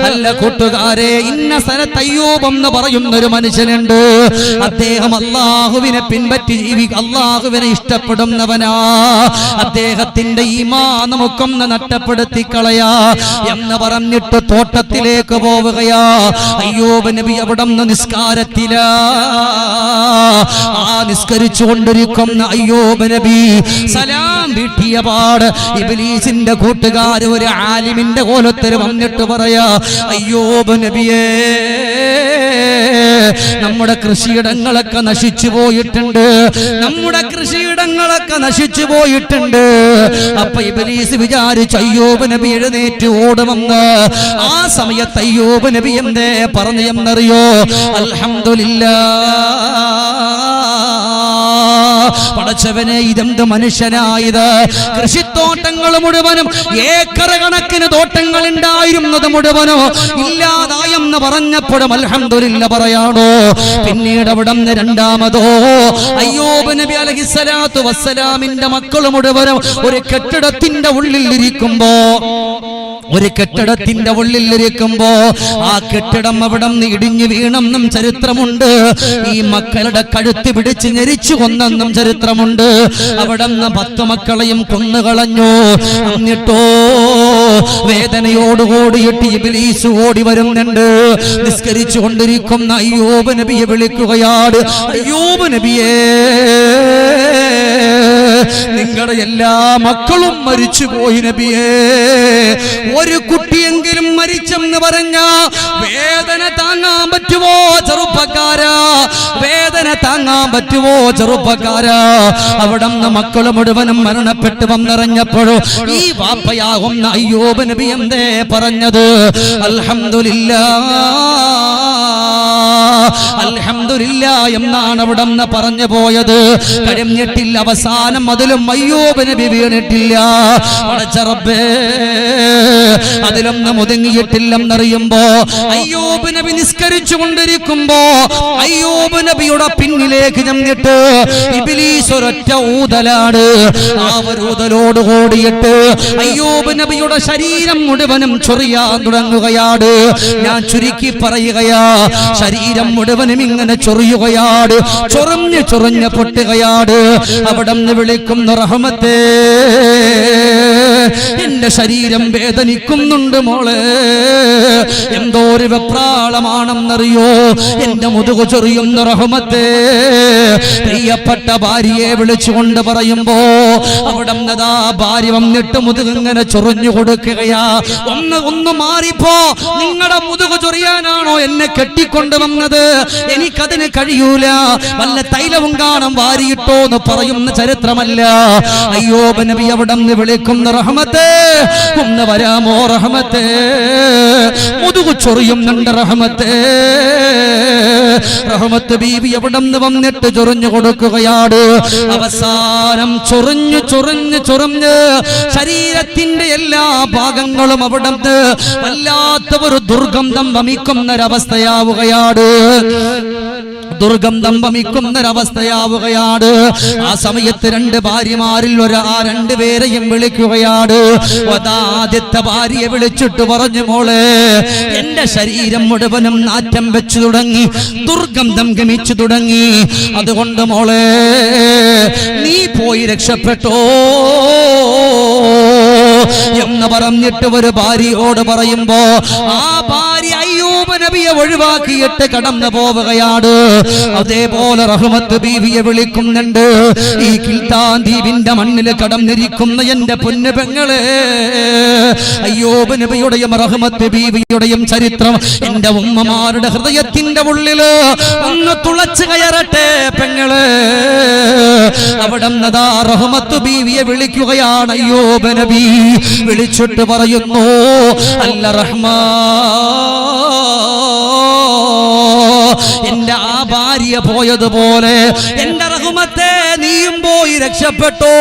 അല്ല കൂട്ടുകാരെ, ഇന്ന സ്ഥലത്ത് അയ്യൂബ് എന്ന് പറയുന്ന ഒരു മനുഷ്യനുണ്ട്. അദ്ദേഹം അല്ലാഹുവിനെ പിൻപറ്റി അല്ലാഹുവിനെ ഇഷ്ടപ്പെടുന്നവനാ. അദ്ദേഹത്തിന്റെ ഈമാൻ നമുക്കൊന്ന് നഷ്ടപ്പെടുത്തി കളയാ എന്ന് പറഞ്ഞിട്ട് തോട്ടത്തിലേക്ക് പോവുകയാ. അയ്യൂബ് നബി അവിടെ നിന്ന് നിസ്കാരത്തിലാ. ആ നിസ്കരിച്ചു കൊണ്ടിരിക്കുന്ന അയ്യൂബ് നബി സലാം വീട്ടിയ പാട് ഇബ്ലീസിന്റെ കൂട്ടുകാര് ഒരു ആലിമിന്റെ കോലത്തിൽ വന്നിട്ട് പറയാ, അയ്യൂബ് നബിയേ, നമ്മുടെ കൃഷിയിടങ്ങളൊക്കെ നശിച്ചു പോയിട്ടുണ്ട്, നമ്മുടെ കൃഷിയിടങ്ങളൊക്കെ നശിച്ചു പോയിട്ടുണ്ട്. അപ്പൊ ഇബ്ലീസ് വിചാരിച്ചു അയ്യൂബ് നബി എഴുന്നേറ്റ് ഓടുമെന്ന്. ആ സമയത്ത് അയ്യൂബ് നബി എന്തേ പറഞ്ഞു എന്നറിയോ? അൽഹംദുലില്ലാഹ്, പടച്ചവനെ, ഇതെന്ത് മനുഷ്യനായത്? കൃഷിത്തോട്ടങ്ങൾ മുഴുവനും, ഏക്കർ കണക്കിന് തോട്ടങ്ങൾ ഉണ്ടായിരുന്നത് മുഴുവനോ ഇല്ലാതായെന്ന് പറഞ്ഞപ്പോഴും അൽഹംദുലില്ലാഹ് പറയാണോ? പിന്നീട് അവിടെ നിന്ന് രണ്ടാമതോ അയ്യൂബ് നബി അലൈഹിസ്സലാത്തു വസ്സലാമിന്റെ മക്കൾ മുഴുവനും ഒരു കെട്ടിടത്തിന്റെ ഉള്ളിൽ ഇരിക്കുമ്പോ ആ കെട്ടിടം അവിടെ നിന്ന് ഇടിഞ്ഞു വീണെന്നും ചരിത്രമുണ്ട്. ഈ മക്കളുടെ കഴുത്ത് പിടിച്ച് ഞെരിച്ചു കൊന്നെന്നും ചരിത്രമുണ്ട്. അവിടെ നിന്ന് 10 മക്കളെയും കൊന്നുകളഞ്ഞു. എന്നിട്ടോ വേദനയോടുകൂടിയിട്ട് ഇബ്ലീസ് ഓടി വരുന്നുണ്ട്. നിസ്കരിച്ചു കൊണ്ടിരിക്കുന്ന അയ്യൂബ് നബിയെ വിളിക്കുകയാണ്, അയ്യൂബ് നബിയേ, നിങ്ങളുടെ എല്ലാ മക്കളും മരിച്ചുപോയി നബിയേ. ഒരു കുട്ടിയെങ്കിലും മരിച്ചെന്ന് പറഞ്ഞ വേദന താങ്ങാൻ പറ്റുമോ ചെറുപ്പക്കാരാ? വേദന താങ്ങാൻ പറ്റുമോ ചെറുപ്പക്കാരാ? അവിടുന്ന് മക്കൾ മുഴുവനും മരണപ്പെട്ടു വന്നിറഞ്ഞപ്പോഴോ ഈ വാപ്പയാകുന്ന അയ്യൂബ് നബി എന്തേ പറഞ്ഞത്? അൽഹംദുലില്ലാഹ് അൽഹംദുലില്ലാഹ് എന്നാണ് അവിടുന്ന് പറഞ്ഞു പോയത്. കഴിഞ്ഞിട്ടില്ല, അവസാനം അതിലും അയ്യൂബ് നബി വീണിട്ടില്ല. പടച്ച റബ്ബേ, അതിലൊന്നും ഒതുങ്ങിയിട്ടില്ലെന്നറിയുമ്പോ അയ്യൂബ് നബി നിസ്കരിച്ചു കൊണ്ടിരിക്കുമ്പോ അയ്യൂബ് നബിയുടെ പിന്നിലേക്ക് ചെന്നിട്ട് ഇബ്ലീസ് ഒരൊറ്റ ഊതലാണ്. ആ ഒരു ഊതലോട് കൂടിയിട്ട് അയ്യൂബ് നബിയുടെ ശരീരം മുഴുവനും ചൊറിയാൻ തുടങ്ങുകയാണ്. ഞാൻ ചുരുക്കി പറയുകയാ, ശരീരം മുഴുവനും ഇങ്ങനെ ചൊറിയുകയാണ്, ചൊറിഞ്ഞ് ചൊറിഞ്ഞ് പൊട്ടുകയാണ്. അവിടുന്ന് വിളിക്കുന്നു റഹ്മത്തേ, എന്റെ ശരീരം വേദനിക്കുന്നുണ്ട് മോളെ. എന്തോ ഒരു വെപ്രാളമാണെന്നറിയോ, എന്റെ മുതുകു ചൊറിയുന്ന റഹ്മത്തേ. പ്രിയപ്പെട്ട ഭാര്യയെ വിളിച്ചുകൊണ്ട് പറയുമ്പോ അവിടുന്ന് ഭാര്യ വന്നിട്ട് മുതുകിങ്ങനെ ചൊറിഞ്ഞു കൊടുക്കുകയാ. ഒന്ന് മാറിപ്പോ, നിങ്ങളുടെ മുതുകു ചൊറിയാനാണോ എന്നെ കെട്ടിക്കൊണ്ട് വന്നത്? എനിക്കതിന് കഴിയൂല, വല്ല തൈലവും കാണാൻ വാരിയിട്ടോ എന്ന് പറയുന്ന ചരിത്രമല്ല. അയ്യൂബ് നബി അവിടുന്ന് വിളിക്കുന്ന റഹ്മത്തേ, ഒന്ന് വരാമോ റഹ്മത്തേ? മുതുകു ചൊറിയുന്നുണ്ട് റഹ്മത്തേ. റഹ്മത്ത് ബീവി അവിടുന്ന് വന്നിട്ട് ചൊറിഞ്ഞു കൊടുക്കുകയാണ്. അവസാനം ചൊറിഞ്ഞു ചൊറിഞ്ഞ് ചൊറിഞ്ഞ് ശരീരത്തിന്റെ എല്ലാ ഭാഗങ്ങളും അവിടുന്ന് വല്ലാത്ത ഒരു ദുർഗന്ധം വമിക്കുന്നൊരവസ്ഥയാവുകയാണ്. ദുർഗന്ധം വമിക്കുന്നൊരവസ്ഥയാവുകയാണ്. ആ സമയത്ത് രണ്ട് ഭാര്യമാരിൽ രണ്ടുപേരെയും വിളിക്കുകയാണ്. ആദ്യത്തെ ഭാര്യയെ വിളിച്ചിട്ട് പറഞ്ഞു, മോളെ, എന്റെ ശരീരം മുഴുവനും നാറ്റം വെച്ചു തുടങ്ങി, ദുർഗന്ധം ഗമിച്ചു തുടങ്ങി. അതുകൊണ്ട് മോളെ, നീ പോയി രക്ഷപ്പെട്ടോ എന്ന് പറഞ്ഞിട്ട് ഒരു ഭാര്യയോട് പറയുമ്പോ ആ ഭാര്യ അയ്യൂബ് നബിയെ ഒഴിവാക്കിയിട്ട് കടന്നു പോവുകയാണ്. അതേപോലെ റഹ്മത്ത് ബീവിയെ വിളിക്കുന്നുണ്ട്. ഈ കിൽത്താൻ ദ്വീപിന്റെ മണ്ണിൽ കടന്നിരിക്കുന്ന എന്റെ പൊന്നു പെങ്ങളെ, അയ്യൂബ് നബിയുടെയും റഹ്മത്ത് ബീവിയുടെയും ചരിത്രം എന്റെ ഉമ്മമാരുടെ ഹൃദയത്തിന്റെ ഉള്ളില് ഒന്ന് തുളച്ചു കയറട്ടെ പെങ്ങളെ. അവിടെ റഹ്മത്ത് ബീവിയെ വിളിക്കുകയാണ് അയ്യൂബ് നബി. വിളിച്ചിട്ട് പറയുന്നു, അല്ല റഹ്മാ, എന്റെ ആ ഭാര്യ പോയതുപോലെ എന്റെ റഹ്മത്തെ നീയും പോയി രക്ഷപ്പെട്ടോ.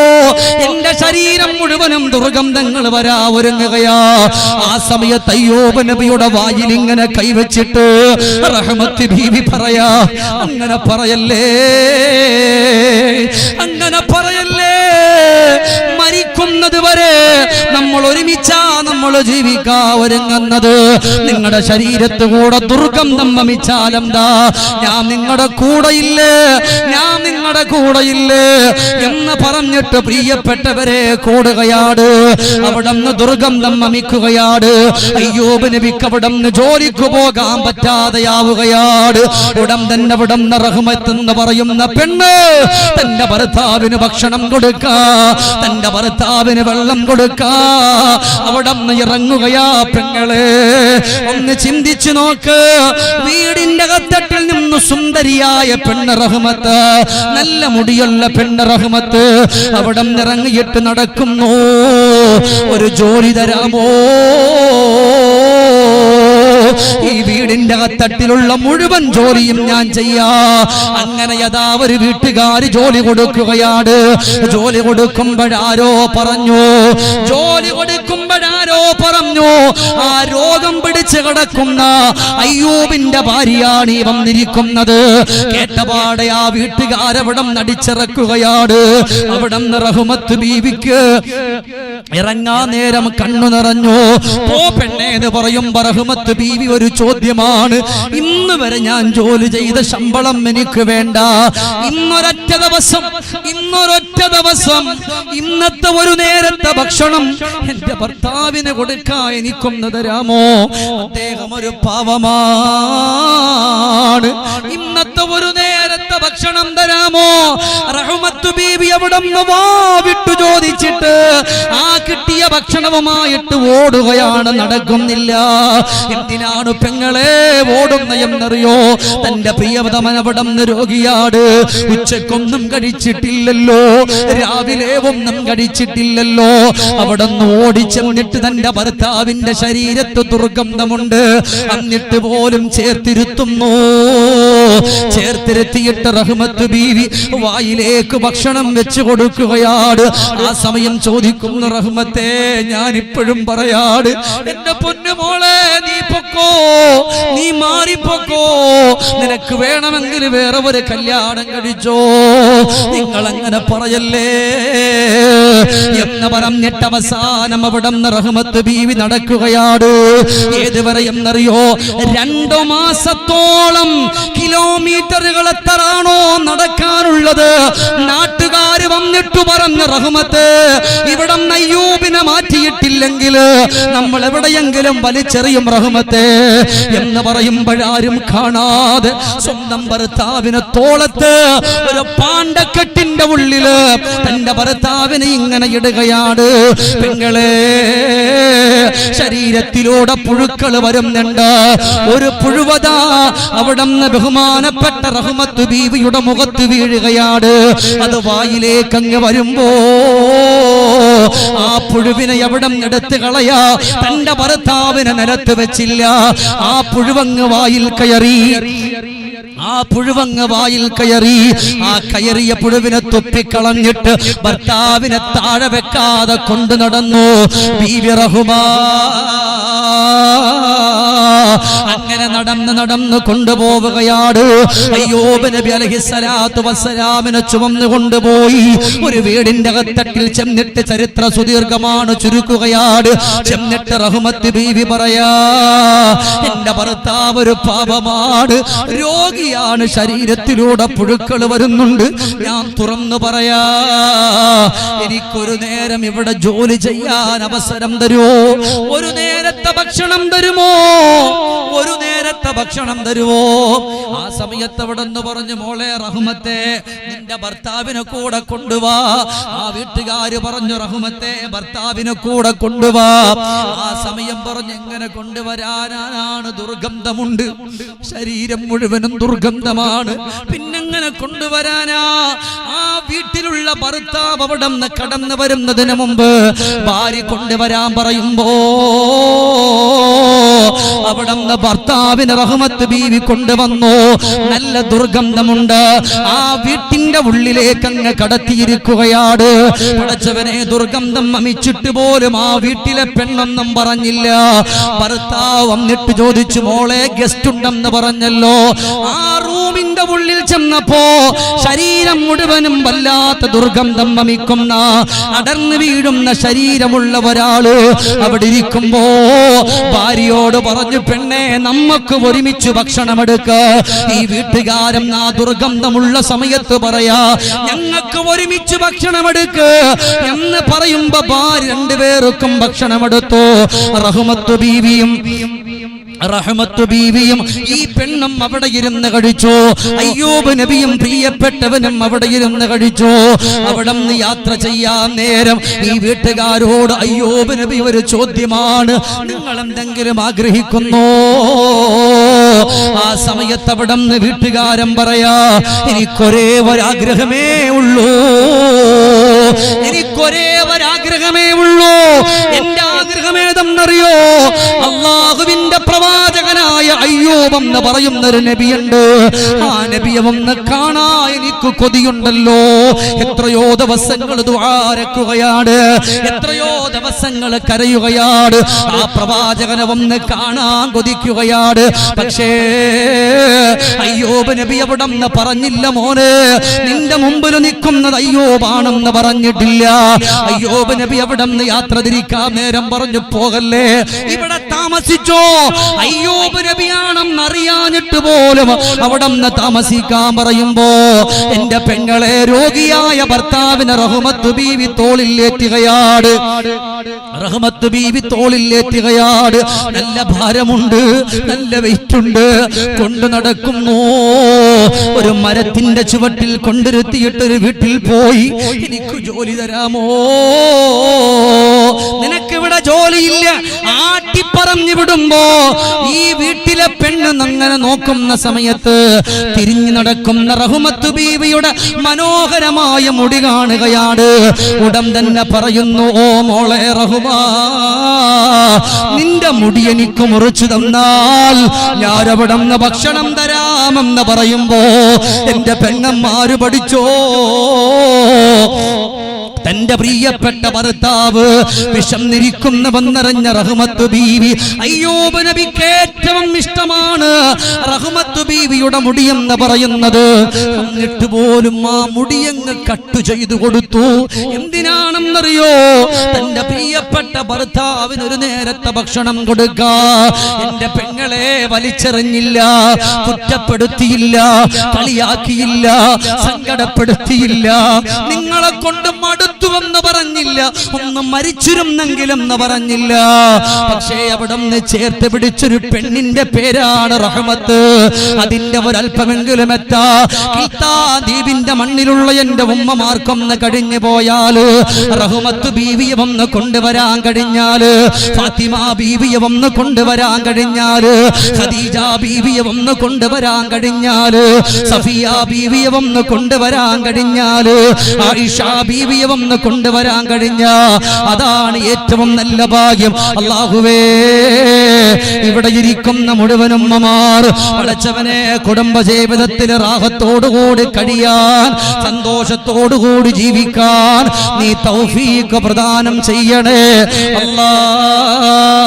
എന്റെ ശരീരം മുഴുവനും ദുർഗന്ധങ്ങൾ വരാ ഒരുങ്ങുകയാ. ആ സമയത്ത് അയ്യൂബ് നബിയുടെ വായിൽ ഇങ്ങനെ കൈവച്ചിട്ട് റഹ്മത്ത് ബീവി പറയാ, അങ്ങനെ പറയല്ലേ, അങ്ങനെ പറയല്ലേ. മരിക്കുന്നത് വരെ നമ്മൾ ഒരുമിച്ചാ നമ്മൾ ജീവിക്കാ ഒരുങ്ങുന്നത്. നിങ്ങളുടെ ശരീരത്ത് കൂടെ ദുർഗന്ധം വമിച്ചാലെന്താ, ഞാൻ നിങ്ങളുടെ കൂടെയില്ലേ, ഞാൻ നിങ്ങളുടെ കൂടെയില്ലേ എന്ന് പറഞ്ഞിട്ട് പ്രിയപ്പെട്ടവരെ കൂടുകയാണ്. അവിടുന്ന് ദുർഗന്ധം വമിക്കുകയാണ്. അയ്യൂബ് നബിക്ക് അവിടുന്ന് ജോലിക്ക് പോകാൻ പറ്റാതെയാവുകയാണ്. ഉടൻ തന്നെ അവിടുന്ന് റഹ്മത്ത് എന്ന് പറയുന്ന പെണ്ണ് തന്റെ ഭർത്താവിന് ഭക്ഷണം കൊടുക്കാ, തന്റെ ഭർത്താവിന് വെള്ളം കൊടുക്കാ അവിടുന്ന് ഇറങ്ങുകയാ. പെങ്ങളെ, ഒന്ന് ചിന്തിച്ചു നോക്ക്. വീടിന്റെ അകത്തട്ടിൽ നിന്ന് സുന്ദരിയായ പെണ്ണ് റഹ്മത്ത്, നല്ല മുടിയുള്ള പെണ്ണ് റഹ്മത്ത് അവിടുന്ന് ഇറങ്ങിയിട്ട് നടക്കുന്നു. ഒരു ജോലി തരാമോ? ഈ വീടിന്റെ അകത്തട്ടിലുള്ള മുഴുവൻ ജോലിയും ഞാൻ ചെയ്യാ. അങ്ങനെ യഥാ ഒരു വീട്ടുകാര് ജോലി കൊടുക്കുകയാണ്. ജോലി കൊടുക്കുമ്പോഴാരോ പറഞ്ഞു, ജോലി കൊടുക്കുമ്പോഴാരോ പറഞ്ഞു, ആ രോഗം പിടിച്ച് കിടക്കുന്ന അയ്യൂബിന്റെ ഭാര്യയാണ് ഈ വന്നിരിക്കുന്നത്. കേട്ടപാടെ ആ വീട്ടുകാരവിടം നടിച്ചിറക്കുകയാണ്. അവിടന്ന് റഹ്മത്ത് ബീവിക്ക് ഇറങ്ങാൻ നേരം കണ്ണു നിറഞ്ഞു. പോ പെണ്ണേ എന്ന് പറയുമ്പോ റഹ്മത്ത് ബീവി ഒരു ചോദ്യമാണ്, ഇന്ന് വരെ ഞാൻ ജോലി ചെയ്ത ശമ്പളം എനിക്ക് വേണ്ട. ഇന്നൊരൊറ്റ ദിവസം, ഇന്നൊരൊറ്റ ദിവസം, ഇന്നത്തെ ഒരു നേരത്തെ ഭക്ഷണം എന്റെ ഭർത്താവിന് കൊടുക്കാൻ എനിക്കൊന്ന് തരാമോ? അദ്ദേഹം ഒരു പാവമാണ്. ഇന്നത്തെ ഒരു നേരം നേരത്തെ ഭക്ഷണം തരാമോ? റഹ്മത്ത് ബീവി അവിടുന്ന് വാ വിട്ടു ചോദിച്ചിട്ട് ആ കിട്ടിയ ഭക്ഷണവുമായിട്ട് ഓടുകയാണ്, നടക്കുന്നില്ല. എന്തിനാണ് പെങ്ങളെ ഓടുന്നതെന്നറിയോ? തന്റെ പ്രിയതമൻ അവിടുന്ന് രോഗിയാണ്, ഉച്ചക്കൊന്നും കഴിച്ചിട്ടില്ലല്ലോ, രാവിലെ ഒന്നും കഴിച്ചിട്ടില്ലല്ലോ. അവിടുന്ന് ഓടിച്ചെന്നിട്ട് തന്റെ ഭർത്താവിന്റെ ശരീരത്ത് ദുർഗന്ധമുണ്ട്, എന്നിട്ട് പോലും ചേർത്തിരുത്തുന്നു. ചേർത്തിരുത്തിയിട്ട് റഹ്മത്ത് ബീവി വായിലേക്ക് ഭക്ഷണം വെച്ചു കൊടുക്കുകയാണ്. ആ സമയം ചോദിക്കുന്നു, റഹ്മത്തെ ഞാൻ ഇപ്പോഴും പറയാട്, എന്റെ പൊന്നുമോളെ നീ പൊക്കോ, നീ മാറിപ്പൊക്കോ, നിനക്ക് വേണമെങ്കിൽ വേറെ ഒരു കല്യാണം കഴിച്ചോ, നിങ്ങൾ അങ്ങനെ പറയല്ലേ എന്ന് പറഞ്ഞിട്ട് അവസാനം അവിടുന്ന് റഹ്മത്ത് ബീവി നടക്കുകയാണ്. ഏതുവരെ എന്നറിയോ? 2 മാസത്തോളം കിലോമീറ്ററുകൾ എത്രയാണോ നടക്കാനുള്ളത്. നാട്ടുകാര് വന്നിട്ട് പറഞ്ഞ, റഹ്മത്ത് ഇവിടം അയ്യൂബിനെ മാറ്റിയിട്ടില്ലെങ്കിൽ നമ്മൾ എവിടെയെങ്കിലും വലിച്ചെറിയും റഹ്മത്തെ എന്ന് പറയുമ്പോഴാരും കാണാതെ സ്വന്തം ഭർത്താവിനെ തോളത്ത് ഒരു പാണ്ടക്കെട്ടിന്റെ ഉള്ളില് തന്റെ ഭർത്താവിനെ ഇങ്ങനെ ഇടുകയാണ്. പെങ്ങളെ, ശരീരത്തിലൂടെ പുഴുക്കൾ വരുന്നുണ്ട്. ഒരു പുഴുവത അവിടുന്ന് ബഹുമാനപ്പെട്ട റഹ്മത്ത് ബീവിയുടെ മുഖത്ത് വീഴുകയാണ്. അത് വായിലേക്ക് അങ്ങ് വരുമ്പോ ആ പുഴുവിനെ എവിടെ എടുത്ത് കളയാ? തന്റെ ഭർത്താവിനെ നിലത്ത് വെച്ചില്ല. ആ പുഴുവങ്ങ് വായിൽ കയറി. ആ കയറിയ പുഴുവിനെ തുപ്പിക്കളഞ്ഞിട്ട് ഭർത്താവിനെ താഴെ വെക്കാതെ കൊണ്ടു നടന്നു ബീവി റഹ്മാ. അങ്ങനെ നടന്ന് കൊണ്ടുപോവുകയാണ്. അയ്യൂബ് നബി അലൈഹിസ്സലാത്തു വസ്സലാമിനെ ചുമന്നു കൊണ്ടുപോയി ഒരു വീടിന്റെ അകത്തട്ടിൽ ചെന്നിട്ട്, ചരിത്ര സുദീർഘമാണ്, ചുരുക്കുകയാണ്. ചെന്നിട്ട് റഹ്മത്ത് ബീവി പറയാ, എന്റെ ഭർത്താവ് ഒരു പാപമാണ്, രോഗിയാണ്, ശരീരത്തിലൂടെ പുഴുക്കൾ വരുന്നുണ്ട്. ഞാൻ തുറന്നു പറയാ, എനിക്കൊരു നേരം ഇവിടെ ജോലി ചെയ്യാൻ അവസരം തരുമോ? ഒരു നേരത്തെ ഭക്ഷണം തരുമോ? ഒരു നേരത്തെ ഭക്ഷണം തരുമോ? ആ സമയത്ത് അവിടെ നിന്ന് പറഞ്ഞു, മോളെ റഹ്മത്തെ നിന്റെ ഭർത്താവിനെ കൂടെ കൊണ്ടുവാ. ആ വീട്ടുകാര് പറഞ്ഞു, റഹ്മത്തെ ഭർത്താവിനെ കൂടെ കൊണ്ടുവാ. ആ സമയം പറഞ്ഞു, എങ്ങനെ കൊണ്ടുവരാനാണ്? ദുർഗന്ധമുണ്ട്, ശരീരം മുഴുവനും ദുർഗന്ധമാണ്, പിന്നെങ്ങനെ കൊണ്ടുവരാനാ? ആ വീട്ടിലുള്ള ഭർത്താവ് അവിടെ നിന്ന് കടന്നു വരുന്നതിന് മുമ്പ് ഭാര്യ കൊണ്ടുവരാൻ പറയുമ്പോ അവിടെ നിന്ന് ഭർത്താവിന് റഹ്മത്ത് ബീവി കൊണ്ടുവന്നു. നല്ല ദുർഗന്ധമുണ്ട്. ആ വീട്ടിന്റെ ഉള്ളിലേക്ക് അങ്ങ് കടത്തിയിരിക്കുകയാണ്. പടച്ചവനെ, ദുർഗന്ധം അമിച്ചിട്ട് പോലും ആ വീട്ടിലെ പെണ്ണൊന്നും പറഞ്ഞില്ല. ഭർത്താവ് വന്നിട്ട് ചോദിച്ചു, മോളെ ഗസ്റ്റ് ഉണ്ടെന്ന് പറഞ്ഞല്ലോ. ആ റൂമിന്റെ ഉള്ളിൽ ചെന്നപ്പോ ശരീരം മുഴുവനും വല്ലാത്ത ദുർഗന്ധം വമിക്കുന്ന, അടർന്നു വീഴുന്ന ശരീരമുള്ള ഒരാള് അവിടെ ഇരിക്കുമ്പോ ഭാര്യയോട് പറഞ്ഞു, പെണ്ണെ നമുക്ക് ഒരുമിച്ച് ഭക്ഷണമെടുക്ക. ഈ വീട്ടുകാരൻ ആ ദുർഗന്ധമുള്ള സമയത്ത് പറയാ, ഞങ്ങൾക്ക് ഒരുമിച്ച് ഭക്ഷണമെടുക്ക് എന്ന് പറയുമ്പോ ഭാര്യ രണ്ടുപേർക്കും ഭക്ഷണമെടുത്തു. റഹ്മത്ത് ബീവിയും ഈ പെണ്ണും അവിടെ ഇരുന്ന് കഴിച്ചു. അയ്യൂബ് നബിയും പ്രിയപ്പെട്ടവനും അവിടെ ഇരുന്ന് കഴിച്ചു. അവിടെ നിന്ന് യാത്ര ചെയ്യാൻ നേരം ഈ വീട്ടുകാരോട് അയ്യൂബ് നബി ഒരു ചോദ്യമാണ്, നിങ്ങൾ എന്തെങ്കിലും ആഗ്രഹിക്കുന്നോ? ആ സമയത്ത് അവിടെ നിന്ന് വീട്ടുകാരൻ പറയാ, എനിക്കൊരേ ഒരാഗ്രഹമേ ഉള്ളൂ, എനിക്കൊരേ ഒരാഗ്രഹമേ ഉള്ളൂ. എന്റെ ആഗ്രഹമേതെന്നറിയോ? അള്ളാഹുവിന്റെ പ്രവാചകനായ അയ്യൂബ് എന്ന് പറയുന്ന ഒരു നബിയുണ്ട്. ആ നബിയെ ഒന്ന് കാണാൻ എനിക്ക് കൊതിയുണ്ടല്ലോ. എത്രയോ ദിവസങ്ങൾ ദുആരക്കുകയാണ്, എത്രയോ ദിവസങ്ങൾ കരയുകയാണ്. ആ പ്രവാചകനെ ഒന്ന് കാണാൻ കൊതിക്കുകയാണ്. പക്ഷേ അയ്യൂബ് നബി അവിടെ നിന്ന് പറഞ്ഞില്ല, മോനെ നിന്റെ മുമ്പിൽ നിൽക്കുന്നത് അയ്യൂബാണെന്ന് പറഞ്ഞിട്ടില്ല. അയ്യൂബ് നബി അവിടെ നിന്ന് യാത്ര തിരിക്കാൻ നേരം പറഞ്ഞു, പോകല്ലേ, ഇവിടെ താമസിച്ചോ. അയ്യൂബ് നബിയാണെന്ന് അറിയാഞ്ഞിട്ട് പോലും അവിടെ നിന്ന് താമസിക്കാൻ പറയുമ്പോ എന്റെ പെങ്ങളെ, രോഗിയായ ഭർത്താവിനെ റഹ്മത്ത് ബീവി തോളിലേറ്റുകയാണ്. റഹ്മത്ത് ബീവി തോളിലേറ്റുകയാണ്. നല്ല ഭാരമുണ്ട്, നല്ല വെയിറ്റുണ്ട്, കൊണ്ടു നടക്കുന്നു. ഒരു മരത്തിന്റെ ചുവട്ടിൽ കൊണ്ടിരുത്തിയിട്ടൊരു വീട്ടിൽ പോയി, എനിക്ക് ജോലി തരാമോ? നിനക്കിവിടെ ജോലിയില്ല. ആട്ടിപ്പറഞ്ഞു വിടുമ്പോ ഈ വീട്ടിലെ പെണ്ണ് അങ്ങനെ നോക്കുന്ന സമയത്ത് തിരിഞ്ഞു നടക്കുന്ന റഹ്മത്ത് ബീവിയുടെ മനോഹരമായ മുടി കാണുകയാണ്. ഉടൻ തന്നെ പറയുന്നു, ഓ മോളെ റഹ്മാ, നിന്റെ മുടി എനിക്ക് മുറിച്ചു തന്നാൽ ഞാനവിടെ നിന്ന് ഭക്ഷണം തരാമെന്ന് പറയുമ്പോ എന്റെ പെങ്ങന്മാര് പഠിച്ചോ, തന്റെ പ്രിയപ്പെട്ട ഭർത്താവ് വിശന്നിരിക്കുന്നവെന്നറിഞ്ഞ റഹ്മത്ത് ബീവി, അയ്യൂബ് നബിക്ക് ഏറ്റവും ഇഷ്ടമാണ് റഹ്മത്ത് ബീവിയുടെ മുടിയെന്ന് പറയുന്നത്. എന്നിട്ട് പോലും ആ മുടിയങ്ങ് കട്ട് ചെയ്തു കൊടുത്തു. എന്തിനാണെന്നറിയോ? തന്റെ പ്രിയപ്പെട്ട ഭർത്താവിന് ഒരു നേരത്തെ ഭക്ഷണം കൊടുക്കാ. എന്റെ പെങ്ങളെ വലിച്ചെറിഞ്ഞില്ല, കുറ്റപ്പെടുത്തിയില്ല, കളിയാക്കിയില്ല, സങ്കടപ്പെടുത്തിയില്ല, നിങ്ങളെ കൊണ്ട് മടുത്തുവെന്ന് പറഞ്ഞില്ല, ഒന്ന് മരിച്ചിരുന്നെങ്കിലും എന്ന് പറഞ്ഞില്ല. പക്ഷേ അവിടെ നിന്ന് ചേർത്ത് പിടിച്ചൊരു പെണ്ണിന്റെ പേരാണ് റഹ്മത്ത്. അതിന്റെ ഒരല്പമെങ്കിലും ദ്വീപിന്റെ മണ്ണിലുള്ള എന്റെ ഉമ്മമാർക്കൊന്ന് കഴിഞ്ഞു പോയാല്, റഹ്മത്ത് ബീവിയെ ഒന്ന് കൊണ്ടുവരാൻ കഴിഞ്ഞാല്, ഫാത്തിമ ബീവിയെ ഒന്ന് കൊണ്ടുവരാൻ കഴിഞ്ഞാല്, ഖദീജ ബീവിയെ ഒന്ന് കൊണ്ടുവരാൻ കഴിഞ്ഞാല്, സഫിയ ബീവിയെ ഒന്ന് കൊണ്ടുവരാൻ കഴിഞ്ഞാല്, ആയിഷ ബീവിയെ ഒന്ന് കൊണ്ടുവരാൻ കഴിഞ്ഞ, അതാണ് ഏറ്റവും നല്ല ഭാഗ്യം. അല്ലാഹുവേ, ഇവിടെ ഇരിക്കുന്ന മുഴുവൻ ഉമ്മമാർ പടച്ചവനെ കുടുംബ ജീവിതത്തിൽ റാഹത്തോടുകൂടി കഴിയാൻ, സന്തോഷത്തോടുകൂടി ജീവിക്കാൻ നീ തൗഫീഖ് പ്രദാനം ചെയ്യണേ അല്ലാഹ്,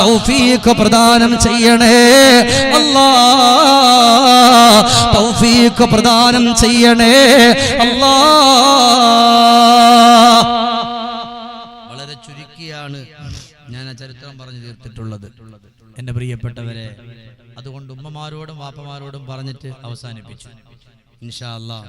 തൗഫീഖ് പ്രദാനം ചെയ്യണേ അല്ലാഹ്, തൗഫീഖ് പ്രദാനം ചെയ്യണേ അല്ലാഹ്. വളരെ ചുരുക്കിയാണ് ഞാൻ ആ ചരിത്രം പറഞ്ഞു തീർത്തിട്ടുള്ളത് എന്റെ പ്രിയപ്പെട്ടവരെ. അതുകൊണ്ട് ഉമ്മമാരോടും വാപ്പമാരോടും പറഞ്ഞിട്ട് അവസാനിപ്പിച്ചു. ഇൻഷാ അല്ലാഹ്